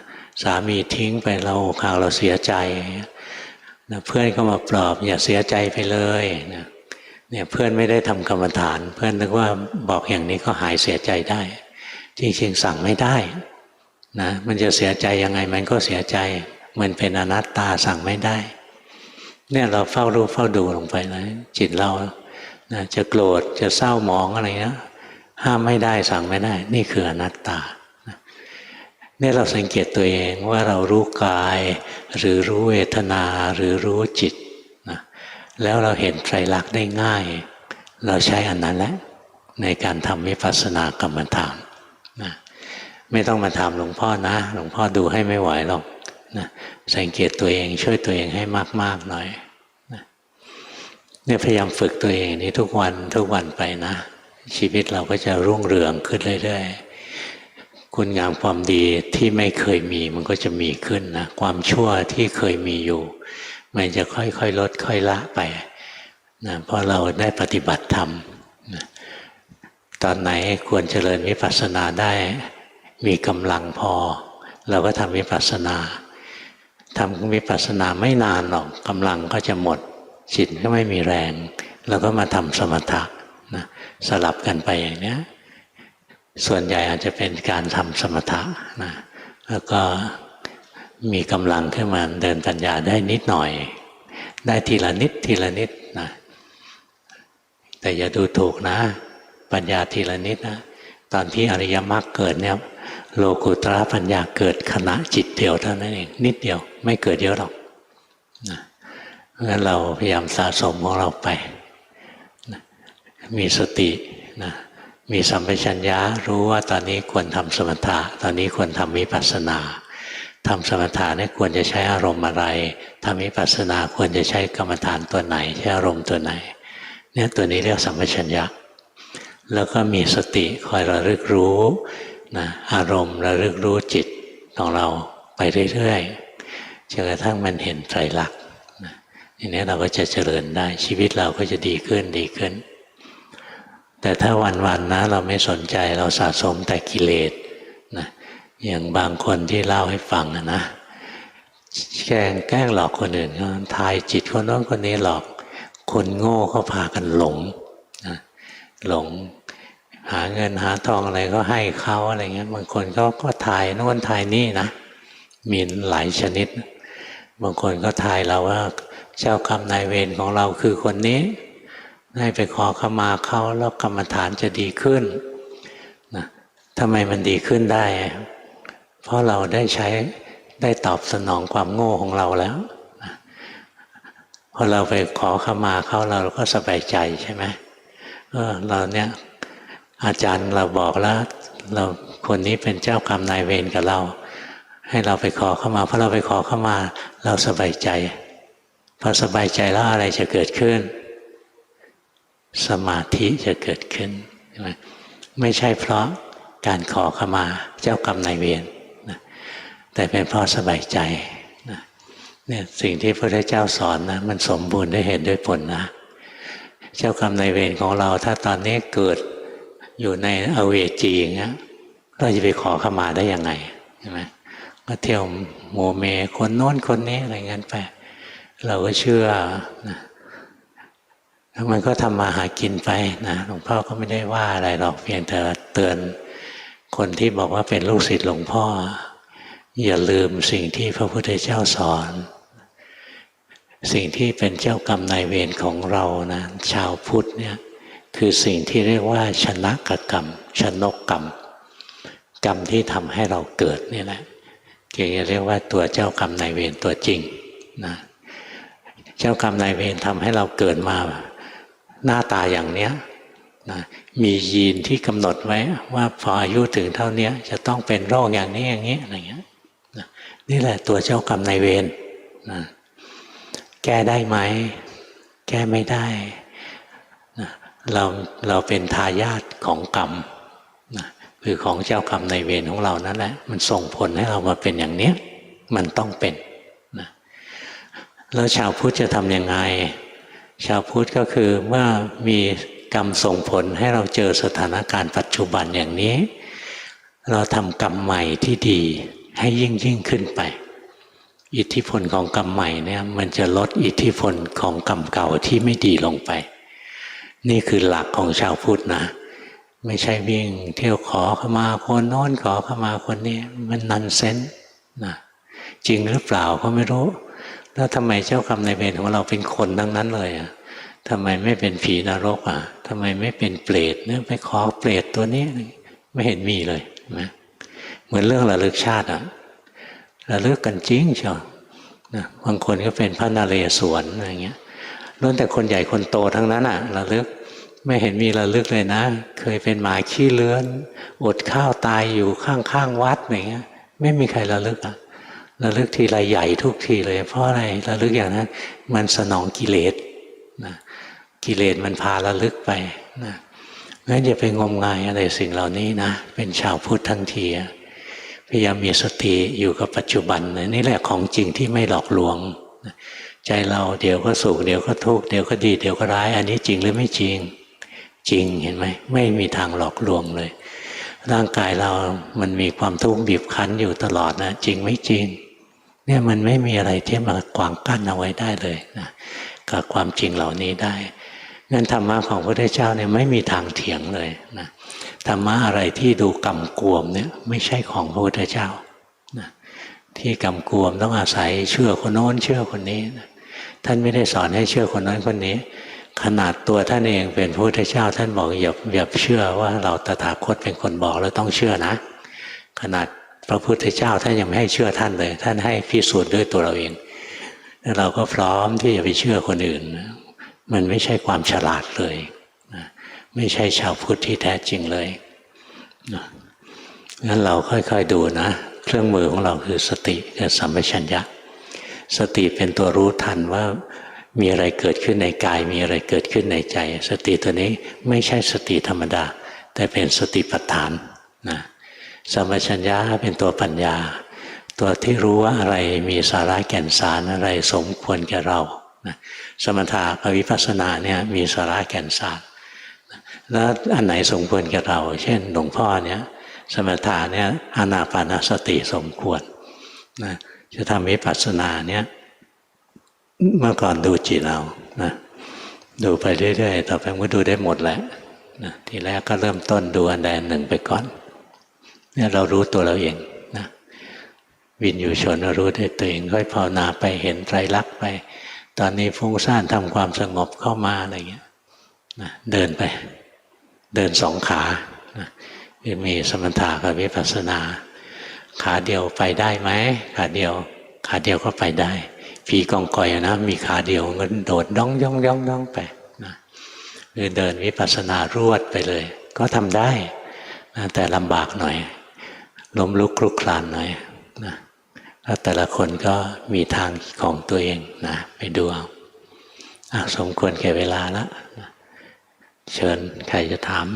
สามีทิ้งไปเราอกหักเราเสียใจนะเพื่อนก็มาปลอบอย่าเสียใจไปเลยนะเนี่ยเพื่อนไม่ได้ทำกรรมฐานเพื่อนนึกว่าบอกอย่างนี้ก็หายเสียใจได้จริงๆสั่งไม่ได้นะมันจะเสียใจยังไงมันก็เสียใจมันเป็นอนัตตาสั่งไม่ได้เนี่ยเราเฝ้ารู้เฝ้าดูลงไปนะจิตเรานะจะโกรธจะเศร้าหมองอะไรนะห้ามไม่ได้สั่งไม่ได้นี่คืออนัตตาเนี่ยเราสังเกตตัวเองว่าเรารู้กายหรือรู้เวทนาหรือรู้จิตนะแล้วเราเห็นไตรลักษณ์ได้ง่ายเราใช้อันนั้นแหละในการทำวิปัสสนากรรมฐานนะไม่ต้องมาถามหลวงพ่อนะหลวงพ่อดูให้ไม่ไหวหรอกนะสังเกตตัวเองช่วยตัวเองให้มากๆหน่อยนะเนี่ยพยายามฝึกตัวเองนี้ทุกวันไปนะชีวิตเราก็จะรุ่งเรืองขึ้นเรื่อยๆคุณงามความดีที่ไม่เคยมีมันก็จะมีขึ้นนะความชั่วที่เคยมีอยู่มันจะค่อยๆลดค่อยละไปนะเพราะเราได้ปฏิบัติธรรมนะตอนไหนควรเจริญวิปัสสนาได้มีกำลังพอเราก็ทำวิปัสสนาทำวิปัสสนาไม่นานหรอกกำลังก็จะหมดจิตก็ไม่มีแรงเราก็มาทำสมถะนะสลับกันไปอย่างนี้ส่วนใหญ่อาจจะเป็นการทำสมถะนะแล้วก็มีกำลังขึ้นมาเดินปัญญาได้นิดหน่อยได้ทีละนิดนะแต่อย่าดูถูกนะปัญญาทีละนิดนะตอนที่อริยมรรคเกิดเนี่ยโลกุตระปัญญาเกิดขณะจิตเดียวเท่านั้นเองนิดเดียวไม่เกิดเยอะหรอกนะงั้นเราพยายามสะสมของเราไปนะมีสตินะ มีสัมปชัญญะรู้ว่าตอนนี้ควรทำสมถะตอนนี้ควรทำวิปัสสนาทำสมถะเนี่ยควรจะใช้อารมณ์อะไรทำวิปัสสนาควรจะใช้กรรมฐานตัวไหนใช้อารมณ์ตัวไหนเนี่ยตัวนี้เรียกสัมปชัญญะแล้วก็มีสติคอยระลึกรู้นะอารมณ์ระลึกรู้จิตของเราไปเรื่อยๆจนกระทั่งมันเห็นไตรลักษณ์นะทีนี้เราก็จะเจริญได้ชีวิตเราก็จะดีขึ้นดีขึ้นแต่ถ้าวันๆนะเราไม่สนใจเราสะสมแต่กิเลสนะอย่างบางคนที่เล่าให้ฟังนะแกล้งหลอกคนอื่นเขาทายจิตคนโน้นคนนี้หลอกคนโง่เขาพากันหลงนะหลงหาเงินหาทองอะไรก็ให้เขาอะไรเงี้ยบางคนก็ทายโน่นทายนี่นะมีหลายชนิดบางคนก็ทายเราว่าเจ้ากรรมนายเวรของเราคือคนนี้ให้ไปขอขมาเขาแล้วกรรมฐานจะดีขึ้นนะทำไมมันดีขึ้นได้เพราะเราได้ตอบสนองความโง่ของเราแล้วนะพอเราไปขอขมาเขาเราก็สบายใจใช่ไหมเราเนี่ยอาจารย์เราบอกแล้วเราคนนี้เป็นเจ้ากรรมนายเวรกับเราให้เราไปขอเข้ามาเพราะเราไปขอเข้ามาเราสบายใจพอสบายใจแล้วอะไรจะเกิดขึ้นสมาธิจะเกิดขึ้นใช่ไหมไม่ใช่เพราะการขอเข้ามาเจ้ากรรมนายเวรนะแต่เป็นเพราะสบายใจนะเนี่ยสิ่งที่พระพุทธเจ้าสอนนะมันสมบูรณ์ด้วยเหตุด้วยผลนะเจ้ากรรมนายเวรของเราถ้าตอนนี้เกิดอยู่ในอเวจีอย่างเงี้ยเราจะไปขอเข้ามาได้ยังไงใช่ไหมก็เที่ยวโมเมคนโน้นคนนี้อะไรเงี้ยไปเราก็เชื่อนะแล้วมันก็ทำมาหากินไปนะหลวงพ่อก็ไม่ได้ว่าอะไรหรอกเพียงแต่เตือนคนที่บอกว่าเป็นลูกศิษย์หลวงพ่ออย่าลืมสิ่งที่พระพุทธเจ้าสอนสิ่งที่เป็นเจ้ากรรมนายเวรของเรานะชาวพุทธเนี่ยคือสิ่งที่เรียกว่าชนะกกรรมชนกกรรมกรรมที่ทำให้เราเกิดนี่แหละเรียกว่าตัวเจ้ากรรมนายเวรตัวจริงนะเจ้ากรรมนายเวรทำให้เราเกิดมาหน้าตาอย่างเนี้ยนะมียีนที่กำหนดไว้ว่าพออายุถึงเท่านี้จะต้องเป็นโรคอย่างนี้อย่างนี้อะไรเงี้ยนะนี่แหละตัวเจ้ากรรมนายเวรนะแก้ได้ไหมแก้ไม่ได้นะเราเป็นทายาทของกรรมนะคือของเจ้ากรรมนายเวรของเรานั่นแหละมันส่งผลให้เรามาเป็นอย่างเนี้ยมันต้องเป็นนะแล้วชาวพุทธจะทำยังไงชาวพุทธก็คือเมื่อมีกรรมส่งผลให้เราเจอสถานการณ์ปัจจุบันอย่างนี้เราทำกรรมใหม่ที่ดีให้ยิ่งขึ้นไปอิทธิพลของกรรมใหม่เนี่ยมันจะลดอิทธิพลของกรรมเก่าที่ไม่ดีลงไปนี่คือหลักของชาวพุทธนะไม่ใช่วิ่งเที่ยวขอเข้ามาคนโน้นขอเข้ามาคนนี้มันนันเซนส์นะจริงหรือเปล่าก็ไม่รู้แล้วทำไมเจ้ากรรมนายเวรของเราเป็นคนทั้งนั้นเลยอ่ะทำไมไม่เป็นผีนรกอ่ะทำไมไม่เป็นเปรตเนี่ยไปขอเปรตตัวนี้ไม่เห็นมีเลยนะเหมือนเรื่องระลึกชาติอ่ะระลึกกันจริงเชียวนะบางคนก็เป็นพระนเรศวรอะไรเงี้ยล้วนแต่คนใหญ่คนโตทั้งนั้นอ่ะระลึกไม่เห็นมีระลึกเลยนะเคยเป็นหมาขี้เลื้อนอดข้าวตายอยู่ข้างวัดอย่างเงี้ยไม่มีใครระลึกอ่ะระลึกทีไรใหญ่ทุกทีเลยเพราะอะไรระลึกอย่างนั้นมันสนองกิเลสนะกิเลสมันพาระลึกไปนะงั้นอย่าไปงมงายอะไรสิ่งเหล่านี้นะเป็นชาวพุทธทั้งทีพยายามมีสติอยู่กับปัจจุบันนี่แหละของจริงที่ไม่หลอกลวงใจเราเดี๋ยวก็สุขเดี๋ยวก็ทุกข์เดี๋ยวก็ดีเดี๋ยวก็ร้ายอันนี้จริงหรือไม่จริงจริงเห็นไหมไม่มีทางหลอกลวงเลยร่างกายเรามันมีความทุกข์บีบคั้นอยู่ตลอดนะจริงไม่จริงเนี่ยมันไม่มีอะไรที่มาขวางกั้นเอาไว้ได้เลยนะกับความจริงเหล่านี้ได้งั้นธรรมะของพระพุทธเจ้าเนี่ยไม่มีทางเถียงเลยนะธรรมะอะไรที่ดูกำกวมเนี่ยไม่ใช่ของพระพุทธเจ้านะที่กำกวมต้องอาศัยเชื่อคนโน้นเชื่อคนนี้นะท่านไม่ได้สอนให้เชื่อคนโน้นคนนี้ขนาดตัวท่านเองเป็นพระพุทธเจ้าท่านบอกอย่าเชื่อว่าเราตถาคตเป็นคนบอกแล้วต้องเชื่อนะขนาดพระพุทธเจ้าท่านยังไม่ให้เชื่อท่านเลยท่านให้พิสูจน์ด้วยตัวเราเองแล้วเราก็พร้อมที่จะไปเชื่อคนอื่นมันไม่ใช่ความฉลาดเลยนะ ไม่ใช่ชาวพุทธที่แท้จริงเลยนะงั้นเราค่อยๆดูนะเครื่องมือของเราคือสติกับสัมปชัญญะสติเป็นตัวรู้ทันว่ามีอะไรเกิดขึ้นในกายมีอะไรเกิดขึ้นในใจสติตัวนี้ไม่ใช่สติธรรมดาแต่เป็นสติปัฏฐานนะสัมปชัญญะเป็นตัวปัญญาตัวที่รู้ว่าอะไรมีสาระแก่นสารอะไรสมควรแก่เรานะสมถะกับวิปัสสนาเนี่ยมีสาระแก่นสารแล้วอันไหนสมควรแก่เราเช่นหลวงพ่อเนี่ยสมถะเนี่ยอานาปานสติสมควรนะจะทำวิปัสสนาเนี่ยเมื่อก่อนดูจิตเรานะดูไปเรื่อยๆต่อไปก็ดูได้หมดแหละนะทีแรกก็เริ่มต้นดูอันใดอันหนึ่งไปก่อนเนี่ยเรารู้ตัวเราเองนะวินยูชนรู้ได้ตัวเองค่อยภาวนาไปเห็นไตรลักษณ์ไปตอนนี้ฟุ้งซ่านทำความสงบเข้ามาอะไรเงี้ยนะเดินไปเดินสองขานะมีสมถะกับวิปัสสนาขาเดียวไปได้ไหมขาเดียวก็ไปได้ผีกองกอยนะมีขาเดียวก็โดดย่องย่องย่องย่องไปนะหรือเดินวิปัสสนารวดไปเลยก็ทำได้นะแต่ลำบากหน่อยล้มลุกคลุกคลานหน่อยนะแล้วแต่ละคนก็มีทางของตัวเองนะไปดูเอาสมควรแก่เวลาแล้วนะเชิญใครจะถาม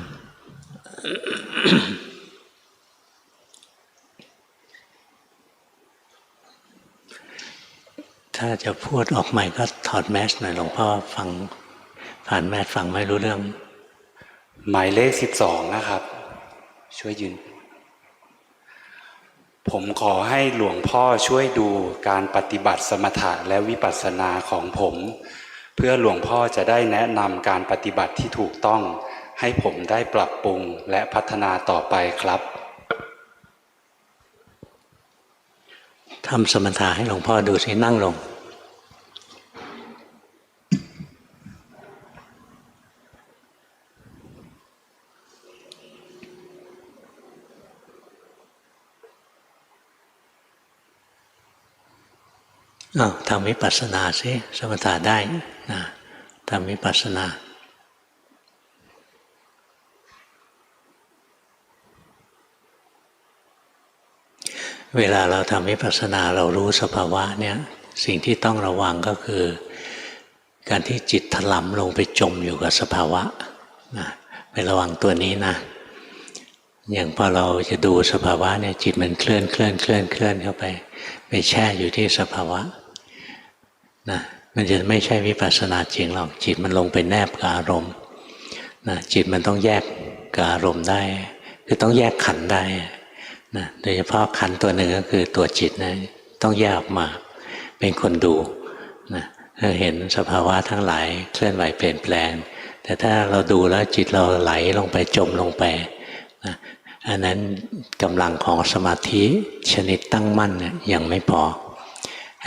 ถ้าจะพูดออกใหม่ก็ถอดแมสหน่อยหลวงพ่อฟังผ่านแมสฟังไม่รู้เรื่องหมายเลข12นะครับช่วยยืนผมขอให้หลวงพ่อช่วยดูการปฏิบัติสมถะและวิปัสสนาของผมเพื่อหลวงพ่อจะได้แนะนำการปฏิบัติที่ถูกต้องให้ผมได้ปรับปรุงและพัฒนาต่อไปครับทำสมถะให้หลวงพ่อดูสินั่งลงทำวิปัสสนาสิสมถะได้นะทำวิปัสสนาเวลาเราทำวิปัสสนาเรารู้สภาวะเนี่ยสิ่งที่ต้องระวังก็คือการที่จิตถลำลงไปจมอยู่กับสภาวะนะไประวังตัวนี้นะอย่างพอเราจะดูสภาวะเนี่ยจิตมันเคลื่อนเข้าไปแช่อยู่ที่สภาวะนะมันจะไม่ใช่วิปัสสนาจริงหรอกจิตมันลงไปแนบกับอารมณ์นะจิตมันต้องแยกกับอารมณ์ได้คือต้องแยกขันธ์ได้นะโดยเฉพาะขันธ์ตัวหนึ่งก็คือตัวจิตนะต้องแยกออกมาเป็นคนดูนะเห็นสภาวะทั้งหลายเคลื่อนไหวเปลี่ยนแปลงแต่ถ้าเราดูแล้วจิตเราไหลลงไปจมลงไปนะอันนั้นกำลังของสมาธิชนิดตั้งมั่นเนี่ยยังไม่พอ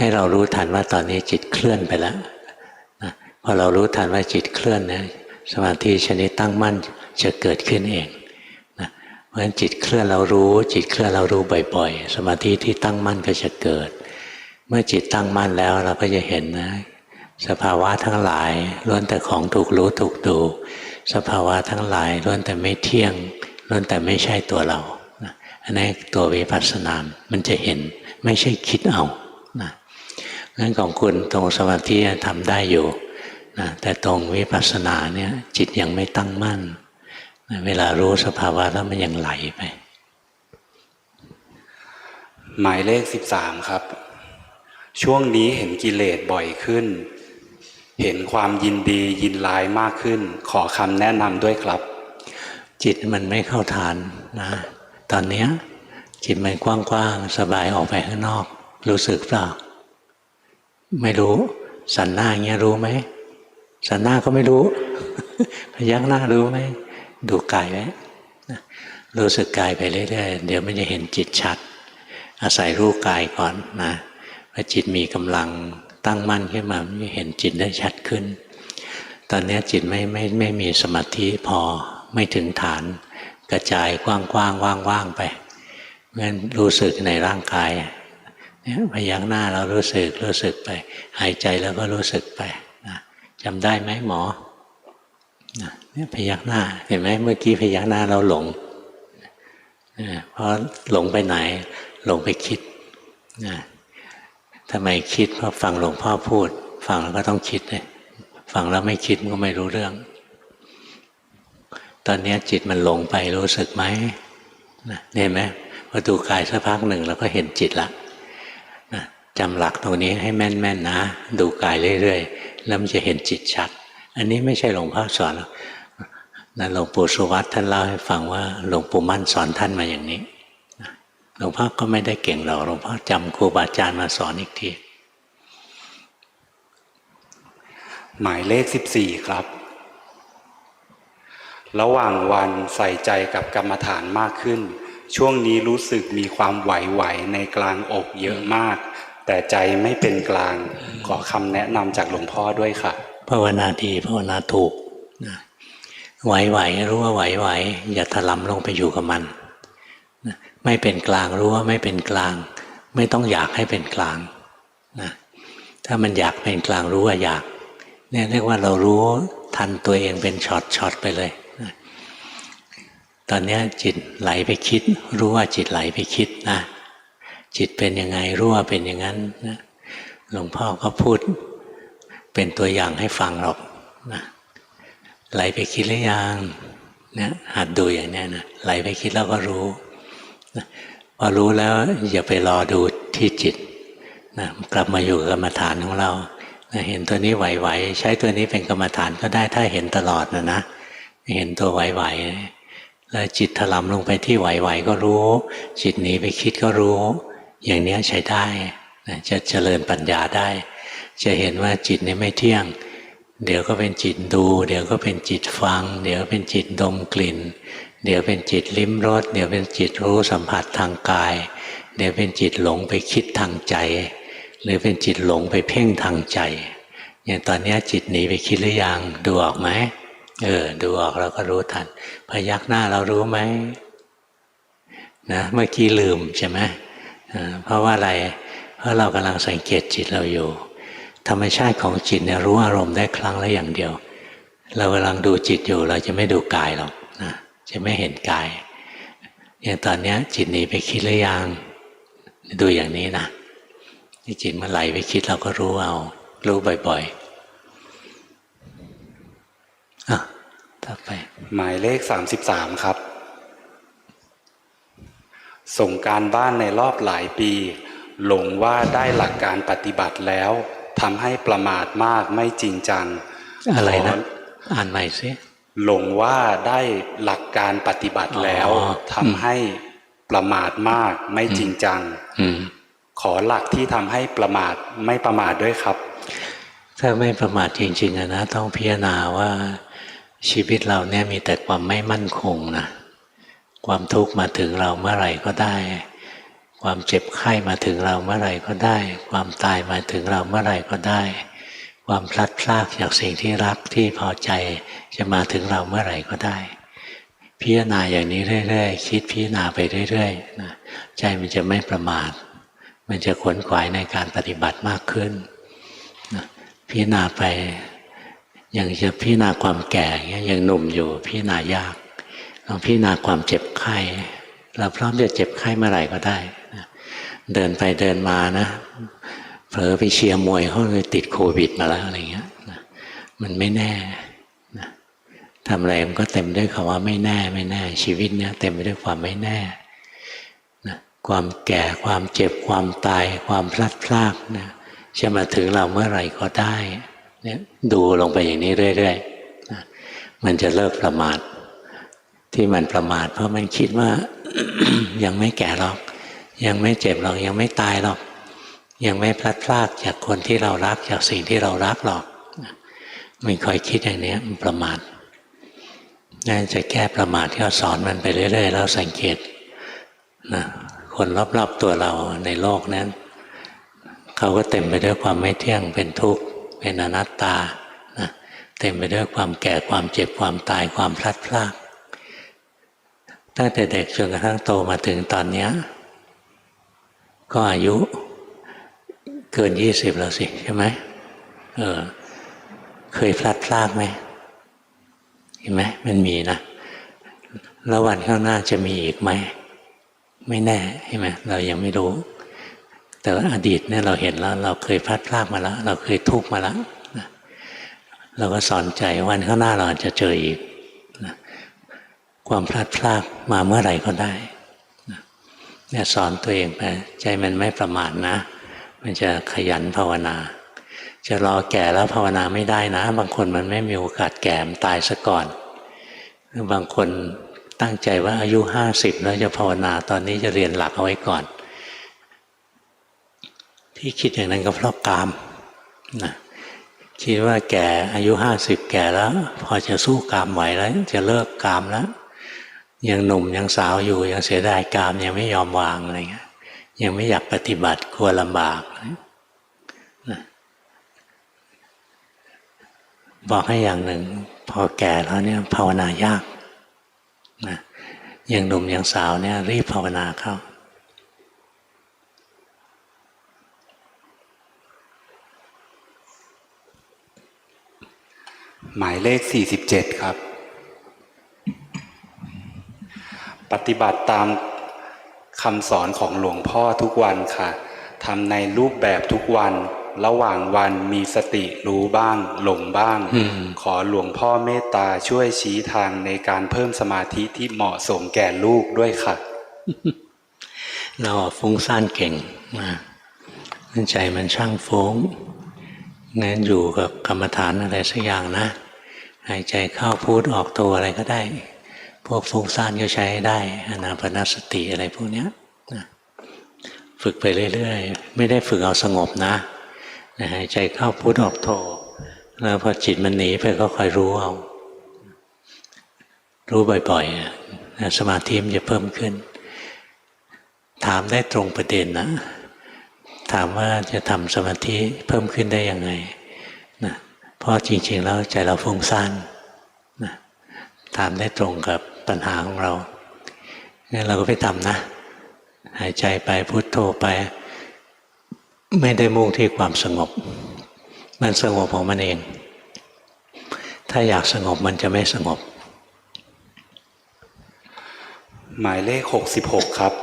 ให้เรารู้ทันว่าตอนนี้จิตเคลื่อนไปแล้วนะพอเรารู้ทันว่าจิตเคลื่อนนะสมาธิชนิดตั้งมั่นจะเกิดขึ้นเองนะเพราะฉะนั้นจิตเคลื่อนเรารู้จิตเคลื่อนเรารู้บ่อยๆสมาธิที่ตั้งมั่นก็จะเกิดเมื่อจิตตั้งมั่นแล้วเราก็จะเห็นนะสภาวะทั้งหลายล้วนแต่ของถูกรู้ถูกดูสภาวะทั้งหลายล้วนแต่ไม่เที่ยงล้วนแต่ไม่ใช่ตัวเรานะอันนี้ตัววิปัสสนามันจะเห็นไม่ใช่คิดเอานะงั้นของคุณตรงสมาธิทำได้อยู่นะแต่ตรงวิปัสสนาเนี่ยจิตยังไม่ตั้งมั่นนะเวลารู้สภาวะแล้วมันยังไหลไปหมายเลข13ครับช่วงนี้เห็นกิเลสบ่อยขึ้นเห็นความยินดียินร้ายมากขึ้นขอคำแนะนำด้วยครับจิตมันไม่เข้าฐานนะตอนนี้จิตมันกว้างๆสบายออกไปข้างนอกรู้สึกเปล่าไม่รู้สันหน้าอย่างเงี้ยรู้ไหมสันหน้าก็ไม่รู้ พยักหน้ารู้ไหมดูกายไว้รู้สึกกายไปเรื่อยๆเดี๋ยวมันจะเห็นจิตชัดอาศัยรู้กายก่อนนะพอจิตมีกำลังตั้งมั่นขึ้นมามันจะเห็นจิตได้ชัดขึ้นตอนนี้จิตไม่มีสมาธิพอไม่ถึงฐานกระจายกว้างๆว่างๆไปงั้นรู้สึกในร่างกายเนี่ยพยักหน้าเรารู้สึกไปหายใจแล้วก็รู้สึกไปนะจำได้ไหมหมอ เนี่ยพยักหน้าเห็นไหมเมื่อกี้พยักหน้าเราหลงเพราะหลงไปไหนหลงไปคิดทำไมคิดเพราะฟังหลวงพ่อพูดฟังแล้วก็ต้องคิดเลยฟังแล้วไม่คิดมันก็ไม่รู้เรื่องตอนนี้จิตมันหลงไปรู้สึกไหมเห็นไหมพอดูกายสักพักหนึ่งแล้วก็เห็นจิตละจำหลักตรงนี้ให้แม่นๆนะดูกายเรื่อยๆแล้วมันจะเห็นจิตชัดอันนี้ไม่ใช่หลวงพ่อสอนนะหลวงปู่สุวัตท่านเล่าให้ฟังว่าหลวงปู่มั่นสอนท่านมาอย่างนี้หลวงพ่อก็ไม่ได้เก่งหรอกหลวงพ่อจำครูบาอาจารย์มาสอนอีกทีหมายเลข14ครับระหว่างวันใส่ใจกับกรรมฐานมากขึ้นช่วงนี้รู้สึกมีความไหวๆในกลางอกเยอะมากแต่ใจไม่เป็นกลางขอคำแนะนำจากหลวงพ่อด้วยค่ะภาวนาดีภาวนาถูกไหวๆรู้ว่าไหวๆอย่าถลำลงไปอยู่กับมันไม่เป็นกลางรู้ว่าไม่เป็นกลางไม่ต้องอยากให้เป็นกลางนะถ้ามันอยากเป็นกลางรู้ว่าอยากเนี่ยเรียกว่าเรารู้ทันตัวเองเป็นช็อตๆไปเลยนะตอนนี้จิตไหลไปคิดรู้ว่าจิตไหลไปคิดนะจิตเป็นยังไงรู้ว่าเป็นอย่างนั้นนะหลวงพ่อก็พูดเป็นตัวอย่างให้ฟังหรอกนะไหลไปคิดหรือยังเนี่ยหัดดูอย่างนี้นะไหลไปคิดแล้วก็รู้นะพอรู้แล้วอย่าไปรอดูที่จิตนะกลับมาอยู่กับกรรมฐานของเรานะเห็นตัวนี้ไหวๆใช้ตัวนี้เป็นกรรมฐานก็ได้ถ้าเห็นตลอดนะเห็นตัวไหวๆแล้วจิตถลำลงไปที่ไหวๆก็รู้จิตหนีไปคิดก็รู้อย่างนี้ใช้ได้นะจะเจริญปัญญาได้จะเห็นว่าจิตนี้ไม่เที่ยงเดี๋ยวก็เป็นจิตดูเดี๋ยวก็เป็นจิตฟังเดี๋ยวเป็นจิตดมกลิ่นเดี๋ยวเป็นจิตลิ้มรสเดี๋ยวเป็นจิตรู้สัมผัสทางกายเดี๋ยวเป็นจิตหลงไปคิดทางใจหรือเป็นจิตหลงไปเพ่งทางใจอย่างตอนนี้จิตหนีไปคิดหรือยังดูออกไหมดูออกเราก็รู้ทันพยักหน้าเรารู้ไหมนะเมื่อกี้ลืมใช่ไหมเพราะว่าอะไรเพราะเรากำลังสังเกตจิตเราอยู่ธรรมชาติของจิตเนี่ยรู้อารมณ์ได้ครั้งละอย่างเดียวเรากำลังดูจิตอยู่เราจะไม่ดูกายหรอกนะจะไม่เห็นกายอย่างตอนนี้จิตหนีไปคิดหรือยังดูอย่างนี้นะที่จิตมันไหลไปคิดเราก็รู้เอารู้บ่อยๆต่อไปหมายเลข33ครับส่งการบ้านในรอบหลายปีหลงว่าได้หลักการปฏิบัติแล้วทำให้ประมาทมากไม่จริงจังอะไรนะอ่านใหม่สิหลงว่าได้หลักการปฏิบัติแล้วทำให้ประมาทมากไม่จริงจังขอหลักที่ทำให้ประมาทไม่ประมาทด้วยครับถ้าไม่ประมาทจริงๆนะต้องพิจารณาว่าชีวิตเราเนี่ยมีแต่ความไม่มั่นคงนะความทุกข์มาถึงเราเมื่อไหร่ก็ได้ความเจ็บไข้มาถึงเราเมื่อไหร่ก็ได้ความตายมาถึงเราเมื่อไหร่ก็ได้ความพลัดพรากจากสิ่งที่รักที่พอใจจะมาถึงเราเมื่อไหร่ก็ได้พิจารณาอย่างนี้เรื่อยๆคิดพิจารณาไปเรื่อยๆนะใจมันจะไม่ประมาทมันจะขวนขวายในการปฏิบัติมากขึ้นนะพิจารณาไปอย่างจะพิจารณาความแก่ยังหนุ่มอยู่พิจารณายากลองพิจารณาความเจ็บไข้เราพร้อมจะเจ็บไข้เมื่อไหร่ก็ได้นะเดินไปเดินมานะเผลอไปเชียร์มวยเขาเลยติดโควิดมาแล้วอะไรเงี้ยนะมันไม่แน่นะทำอะไรมันก็เต็มด้วยคำว่าไม่แน่ไม่แน่ชีวิตเนี้ยเต็มไปด้วยความไม่แน่นะความแก่ความเจ็บความตายความพลัดพรากนะจะมาถึงเราเมื่อไหร่ก็ได้เนี่ยดูลงไปอย่างนี้เรื่อยๆนะมันจะเลิกประมาทที่มันประมาทเพราะมันคิดว่า ยังไม่แก่หรอกยังไม่เจ็บหรอกยังไม่ตายหรอกยังไม่พลัดพรากจากคนที่เรารักจากสิ่งที่เรารักหรอกมันคอยคิดอย่างนี้มันประมาทน่าจะแก้ประมาทก็สอนมันไปเรื่อยๆแล้วสังเกตนะคนรอบๆตัวเราในโลกนั้นเขาก็เต็มไปด้วยความไม่เที่ยงเป็นทุกข์เป็นอนัตตานะเต็มไปด้วยความแก่ความเจ็บความตายความพลัดพรากตั้งแต่เด็กจนกระทั่งโตมาถึงตอนนี้ก็อายุเกิน20แล้วสิใช่ไหมเคยพลัดพรากไหม เห็นไหมมันมีนะแล้ววันข้างหน้าจะมีอีกไหมไม่แน่ใช่ไหมเรายังไม่รู้แต่ว่าอดีตเนี่ยเราเห็นแล้วเราเคยพลาดพลาดมาแล้วเราเคยทุกข์มาแล้วนะเราก็สอนใจวันข้างหน้าเราอาจจะเจออีกนะความพลาดพลาดมาเมื่อไหร่ก็ได้นะเนี่ยสอนตัวเองไปใจมันไม่ประมาทนะมันจะขยันภาวนาจะรอแก่แล้วภาวนาไม่ได้นะบางคนมันไม่มีโอกาสแก่มันตายซะก่อนบางคนตั้งใจว่าอายุ50แล้วจะภาวนาตอนนี้จะเรียนหลักเอาไว้ก่อนที่คิดอย่างนั้นก็เพราะกามนะคิดว่าแก่อายุ50แก่แล้วพอจะสู้กามไหวแล้วจะเลิกกามแล้วยังหนุ่มยังสาวอยู่ยังเสียดายกามยังไม่ยอมวางอะไรเงี้ยยังไม่อยากปฏิบัติกลัวลำบากนะบอกให้อย่างหนึ่งพอแก่แล้วเนี่ยภาวนายากนะยังหนุ่มยังสาวเนี่ยรีบภาวนาเข้าหมายเลข47ครับปฏิบัติตามคำสอนของหลวงพ่อทุกวันค่ะทำในรูปแบบทุกวันระหว่างวันมีสติรู้บ้างหลงบ้างขอหลวงพ่อเมตตาช่วยชี้ทางในการเพิ่มสมาธิที่เหมาะสมแก่ลูกด้วยค่ะ เราฟุ้งซ่านเก่งนะใจมันช่างฟุ้งงั้นอยู่กับกรรมฐานอะไรสักอย่างนะหายใจเข้าพูดออกโทอะไรก็ได้พวกฟุ้งซ่านก็ใช้ได้อานาปานสติอะไรพวกเนี้ยนะฝึกไปเรื่อยๆไม่ได้ฝึกเอาสงบนะหายใจเข้าพูดออกโทแล้วพอจิตมันหนีไปก็คอยรู้เอารู้บ่อยๆสมาธิมันจะเพิ่มขึ้นถามได้ตรงประเด็นนะถามว่าจะทำสมาธิเพิ่มขึ้นได้ยังไงนะเพราะจริงๆแล้วใจเราฟุ้งซ่านนะถามได้ตรงกับปัญหาของเรางั้นเราก็ไปทำนะหายใจไปพุทโธไปไม่ได้มุ่งที่ความสงบมันสงบของมันเองถ้าอยากสงบมันจะไม่สงบหมายเลข66ครับ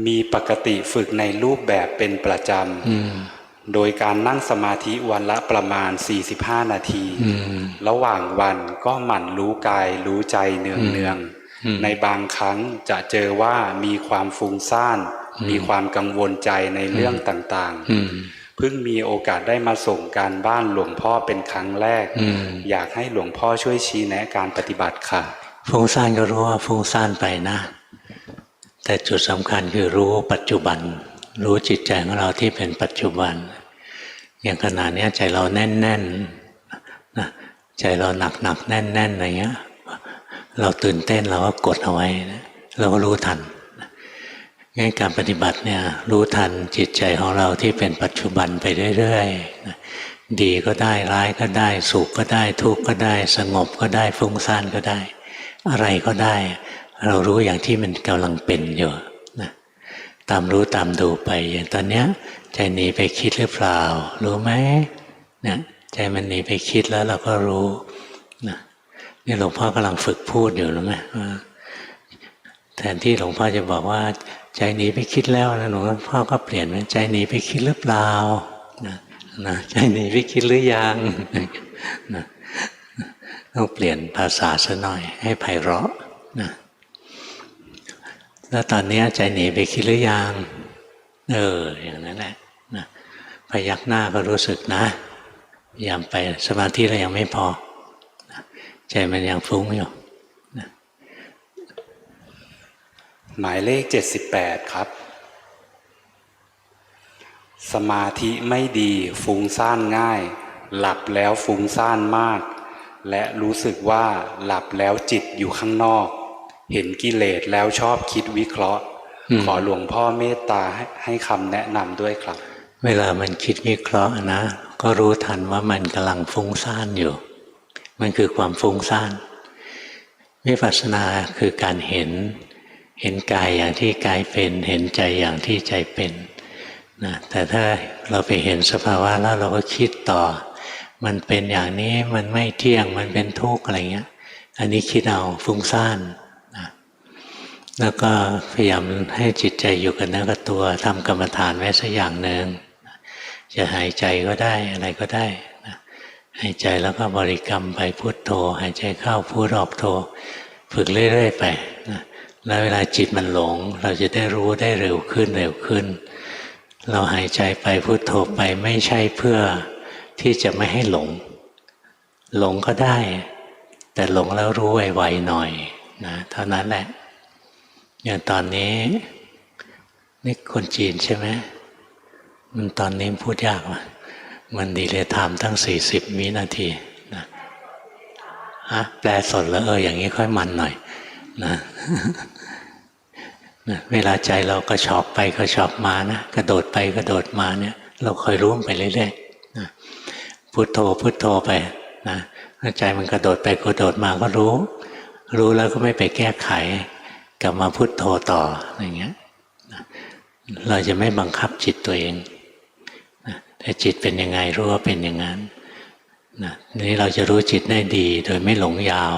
มีปกติฝึกในรูปแบบเป็นประจำโดยการนั่งสมาธิวันละประมาณ45นาทีระหว่างวันก็หมั่นรู้กายรู้ใจเนืองๆในบางครั้งจะเจอว่ามีความฟุ้งซ่านมีความกังวลใจในเรื่องต่างๆเพิ่งมีโอกาสได้มาส่งการบ้านหลวงพ่อเป็นครั้งแรกอยากให้หลวงพ่อช่วยชี้แนะการปฏิบัติค่ะฟุ้งซ่านก็รู้ว่าฟุ้งซ่านไปนะแต่จุดสำคัญคือรู้ปัจจุบันรู้จิตใจของเราที่เป็นปัจจุบันอย่างขณะนี้ใจเราแน่นๆนะใจเราหนักแน่นๆอะไรเงี้ยเราตื่นเต้นเราก็กดเอาไว้นะเราก็รู้ทันงั้นการปฏิบัติเนี่ยรู้ทันจิตใจของเราที่เป็นปัจจุบันไปเรื่อยๆดีก็ได้ร้ายก็ได้สุขก็ได้ทุกข์ก็ได้สงบก็ได้ฟุ้งซ่านก็ได้อะไรก็ได้เรารู้อย่างที่มันกำลังเป็นอยู่นะตามรู้ตามดูไปอย่างตอนเนี้ยใจหนีไปคิดหรือเปล่ารู้ไหมเนี่ยใจมันหนีไปคิดแล้วเราก็รู้นะนี่หลวงพ่อกำลังฝึกพูดอยู่รู้ไหมว่าแทนที่หลวงพ่อจะบอกว่าใจหนีไปคิดแล้วนะหลวงพ่อก็เปลี่ยนเป็นใจหนีไปคิดหรือเปล่านะใจหนีไปคิดหรือยังนะต้องเปลี่ยนภาษาซะหน่อยให้ไพเราะนะแล้วตอนนี้ใจหนีไปคิดหรือยังอย่างนั้นแหละนะพยักหน้าก็รู้สึกนะพยายามไปสมาธิเรายังไม่พอนะใจมันยังฟุ้งอยู่นะหมายเลข78ครับสมาธิไม่ดีฟุ้งซ่านง่ายหลับแล้วฟุ้งซ่านมากและรู้สึกว่าหลับแล้วจิตอยู่ข้างนอกเห็นกิเลสแล้วชอบคิดวิเคราะห์ขอหลวงพ่อเมตตาให้คำแนะนำด้วยครับเวลามันคิดวิเคราะห์นะก็รู้ทันว่ามันกำลังฟุ้งซ่านอยู่มันคือความฟุ้งซ่านวิปัสสนาคือการเห็นกายอย่างที่กายเป็นเห็นใจอย่างที่ใจเป็นนะแต่ถ้าเราไปเห็นสภาวะแล้วเราก็คิดต่อ มันเป็นอย่างนี้มันไม่เที่ยงมันเป็นทุกข์อะไรเงี้ยอันนี้คิดเอาฟุ้งซ่านนะแล้วก็พยายามให้จิตใจอยู่กับเนื้อกับตัวทำกรรมฐานไว้สักอย่างหนึ่งจะหายใจก็ได้อะไรก็ได้นะหายใจแล้วก็บริกรรมไปพุทโธหายใจเข้าพุทออกโธฝึกเรื่อยๆไปนะแล้วเวลาจิตมันหลงเราจะได้รู้ได้เร็วขึ้นเร็วขึ้นเราหายใจไปพุทโธไปไม่ใช่เพื่อที่จะไม่ให้หลงหลงก็ได้แต่หลงแล้วรู้ไวๆหน่อยนะเท่านั้นแหละอย่างตอนนี้นี่คนจีนใช่ไหมมันตอนนี้พูดยากว่ะมันดีเลยไทม์ตั้ง40 วินาทีนะแปลสดแล้วอย่างนี้ค่อยมันหน่อยนะเวลาใจเรากระชอกไปกระชอกมานะกระโดดไปกระโดดมาเนี่ยเราคอยรู้ไปเรื่อยๆนะพุทโธพุทโธไปนะถ้าใจมันกระโดดไปกระโดดมาก็รู้แล้วก็ไม่ไปแก้ไขกลับมาพุทโธต่ออย่างเงี้ยนะเราจะไม่บังคับจิตตัวเองนะแต่จิตเป็นยังไงรู้ว่าเป็นอย่างนั้นนะนี้เราจะรู้จิตได้ดีโดยไม่หลงยาว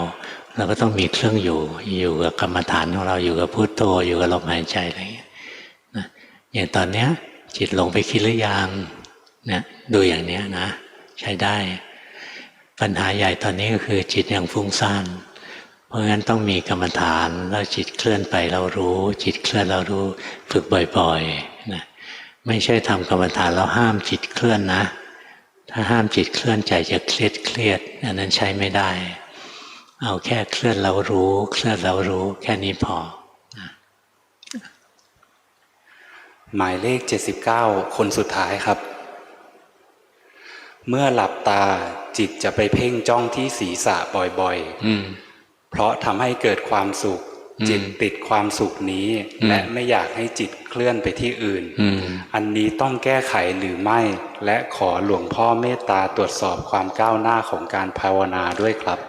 เราก็ต้องมีเครื่องอยู่กับกรรมฐานของเราอยู่กับพุทโธอยู่กับลมหายใจอะไรอย่างเงี้ยนะอย่างตอนเนี้ยจิตหลงไปคิดหรือยังเนี่ยดูอย่างเนี้ยนะใช้ได้ปัญหาใหญ่ตอนนี้ก็คือจิตยังฟุ้งซ่านเพราะงั้นต้องมีกรรมฐานแล้วจิตเคลื่อนไปเรารู้จิตเคลื่อนเรารู้ฝึกบ่อยๆนะไม่ใช่ทำกรรมฐานแล้วห้ามจิตเคลื่อนนะถ้าห้ามจิตเคลื่อนใจจะเครียดอันนั้นใช้ไม่ได้เอาแค่เคลื่อนเรารู้เคลื่อนเรารู้แค่นี้พอนะหมายเลข79คนสุดท้ายครับเมื่อหลับตาจิตจะไปเพ่งจ้องที่ศีรษะบ่อยๆเพราะทำให้เกิดความสุขจิตติดความสุขนี้และไม่อยากให้จิตเคลื่อนไปที่อื่นอันนี้ต้องแก้ไขหรือไม่และขอหลวงพ่อเมตตาตรวจสอบความก้าวหน้าของการภาวนาด้วยครับ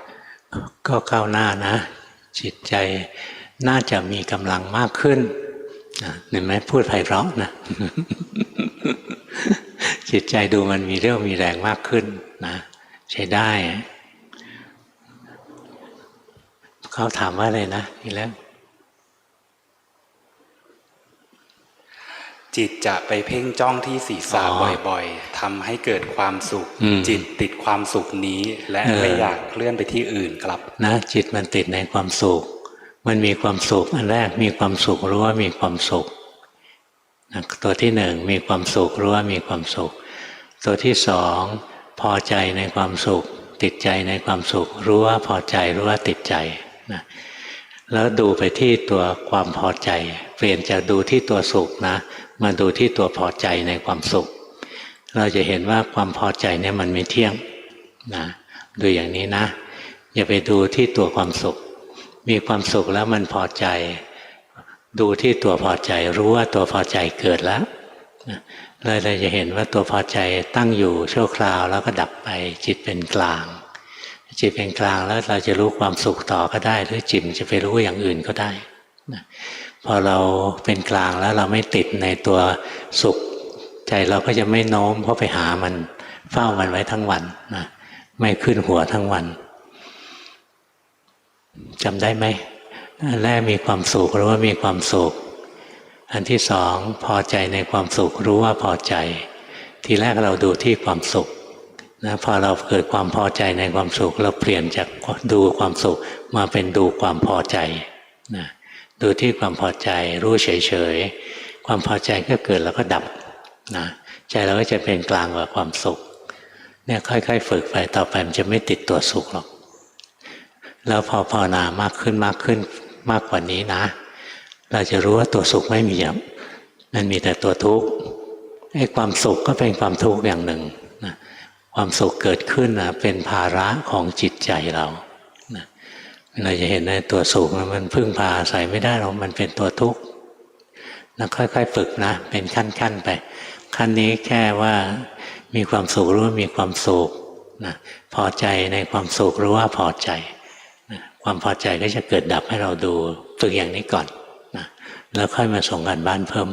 ก็ก้าวหน้านะจิตใจน่าจะมีกำลังมากขึ้นเห็นไหมพูดไพเราะนะ จิตใจดูมันมีเรี่ยวมีแรงมากขึ้นนะใช้ได้เขาถามว่าอะไรนะอีกแล้วจิตจะไปเพ่งจ้องที่ศีรษะบ่อยๆทำให้เกิดความสุขจิตติดความสุขนี้และไม่อยากเคลื่อนไปที่อื่นครับนะจิตมันติดในความสุขมันมีความสุขอันแรกมีความสุขรู้ว่ามีความสุขนะตัวที่หนึ่งมีความสุขรู้ว่ามีความสุขตัวที่สองพอใจในความสุขติดใจในความสุขรู้ว่าพอใจรู้ว่าติดใจนะแล้วดูไปที่ตัวความพอใจเปลี่ยนจากดูที่ตัวสุขนะมาดูที่ตัวพอใจในความสุขเราจะเห็นว่าความพอใจเนี่ยมันไม่เที่ยงนะดูอย่างนี้นะอย่าไปดูที่ตัวความสุขมีความสุขแล้วมันพอใจดูที่ตัวพอใจรู้ว่าตัวพอใจเกิดแล้วเลยเราจะเห็นว่าตัวพอใจตั้งอยู่ชั่วคราวแล้วก็ดับไปจิตเป็นกลางจิตเป็นกลางแล้วเราจะรู้ความสุขต่อก็ได้หรือจิตจะไปรู้อย่างอื่นก็ได้พอเราเป็นกลางแล้วเราไม่ติดในตัวสุขใจเราก็จะไม่โน้มเพราะไปหามันเฝ้ามันไว้ทั้งวันนะไม่ขึ้นหัวทั้งวันจำได้ไหมอันแรกมีความสุขรู้ว่ามีความสุขอันที่สองพอใจในความสุขรู้ว่าพอใจทีแรกเราดูที่ความสุขนะพอเราเกิดความพอใจในความสุขเราเปลี่ยนจากดูความสุขมาเป็นดูความพอใจนะดูที่ความพอใจรู้เฉยๆความพอใจก็เกิดแล้วก็ดับนะใจเราก็จะเป็นกลางกับความสุขเนี่ยค่อยๆฝึกไปต่อไปมันจะไม่ติดตัวสุขหรอกแล้วพอภาวนามากขึ้นมากกว่านี้นะเราจะรู้ว่าตัวสุขไม่มีมันมีแต่ตัวทุกข์ไอ้ความสุขก็เป็นความทุกข์อย่างหนึ่งนะความสุขเกิดขึ้นนะเป็นภาระของจิตใจเรานะเราจะเห็นในตัวสุขมันพึ่งพาอาศัยไม่ได้หรอกมันเป็นตัวทุกข์นะค่อยๆฝึกนะเป็นขั้นๆไปขั้นนี้แค่ว่ามีความสุขรู้ว่ามีความสุขนะพอใจในความสุขรู้ว่าพอใจนะความพอใจก็จะเกิดดับให้เราดูฝึกอย่างนี้ก่อนนะแล้วค่อยมาส่งกันบ้านเพิ่ม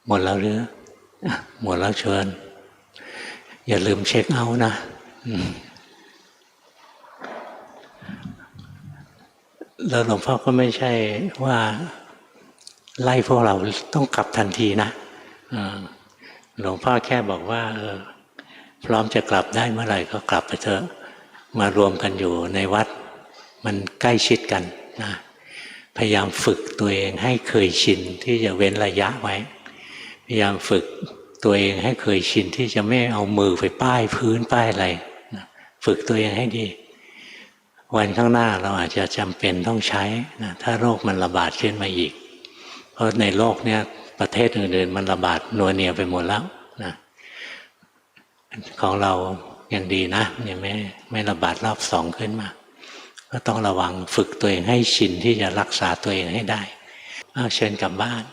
หมดแล้วหรือหมดแล้วเชิญ อย่าลืมเช็คเอาท์นะแล้วหลวงพ่อก็ไม่ใช่ว่าไล่พวกเราต้องกลับทันทีนะหลวงพ่อแค่บอกว่าพร้อมจะกลับได้เมื่อไหร่ก็กลับไปเถอะมารวมกันอยู่ในวัดมันใกล้ชิดกันนะพยายามฝึกตัวเองให้เคยชินที่จะเว้นระยะไว้พยายามฝึกตัวเองให้เคยชินที่จะไม่เอามือไปป้ายพื้นป้ายอะไรนะฝึกตัวเองให้ดีวันข้างหน้าเราอาจจะจำเป็นต้องใช้นะถ้าโรคมันระบาดขึ้นมาอีกเพราะในโลกเนี้ยประเทศอื่นๆมันระบาดนัวเนียไปหมดแล้วนะของเรายังดีนะยังไม่ระบาดรอบสองขึ้นมาก็ต้องระวังฝึกตัวเองให้ชินที่จะรักษาตัวเองให้ได้เชิญกลับบ้าน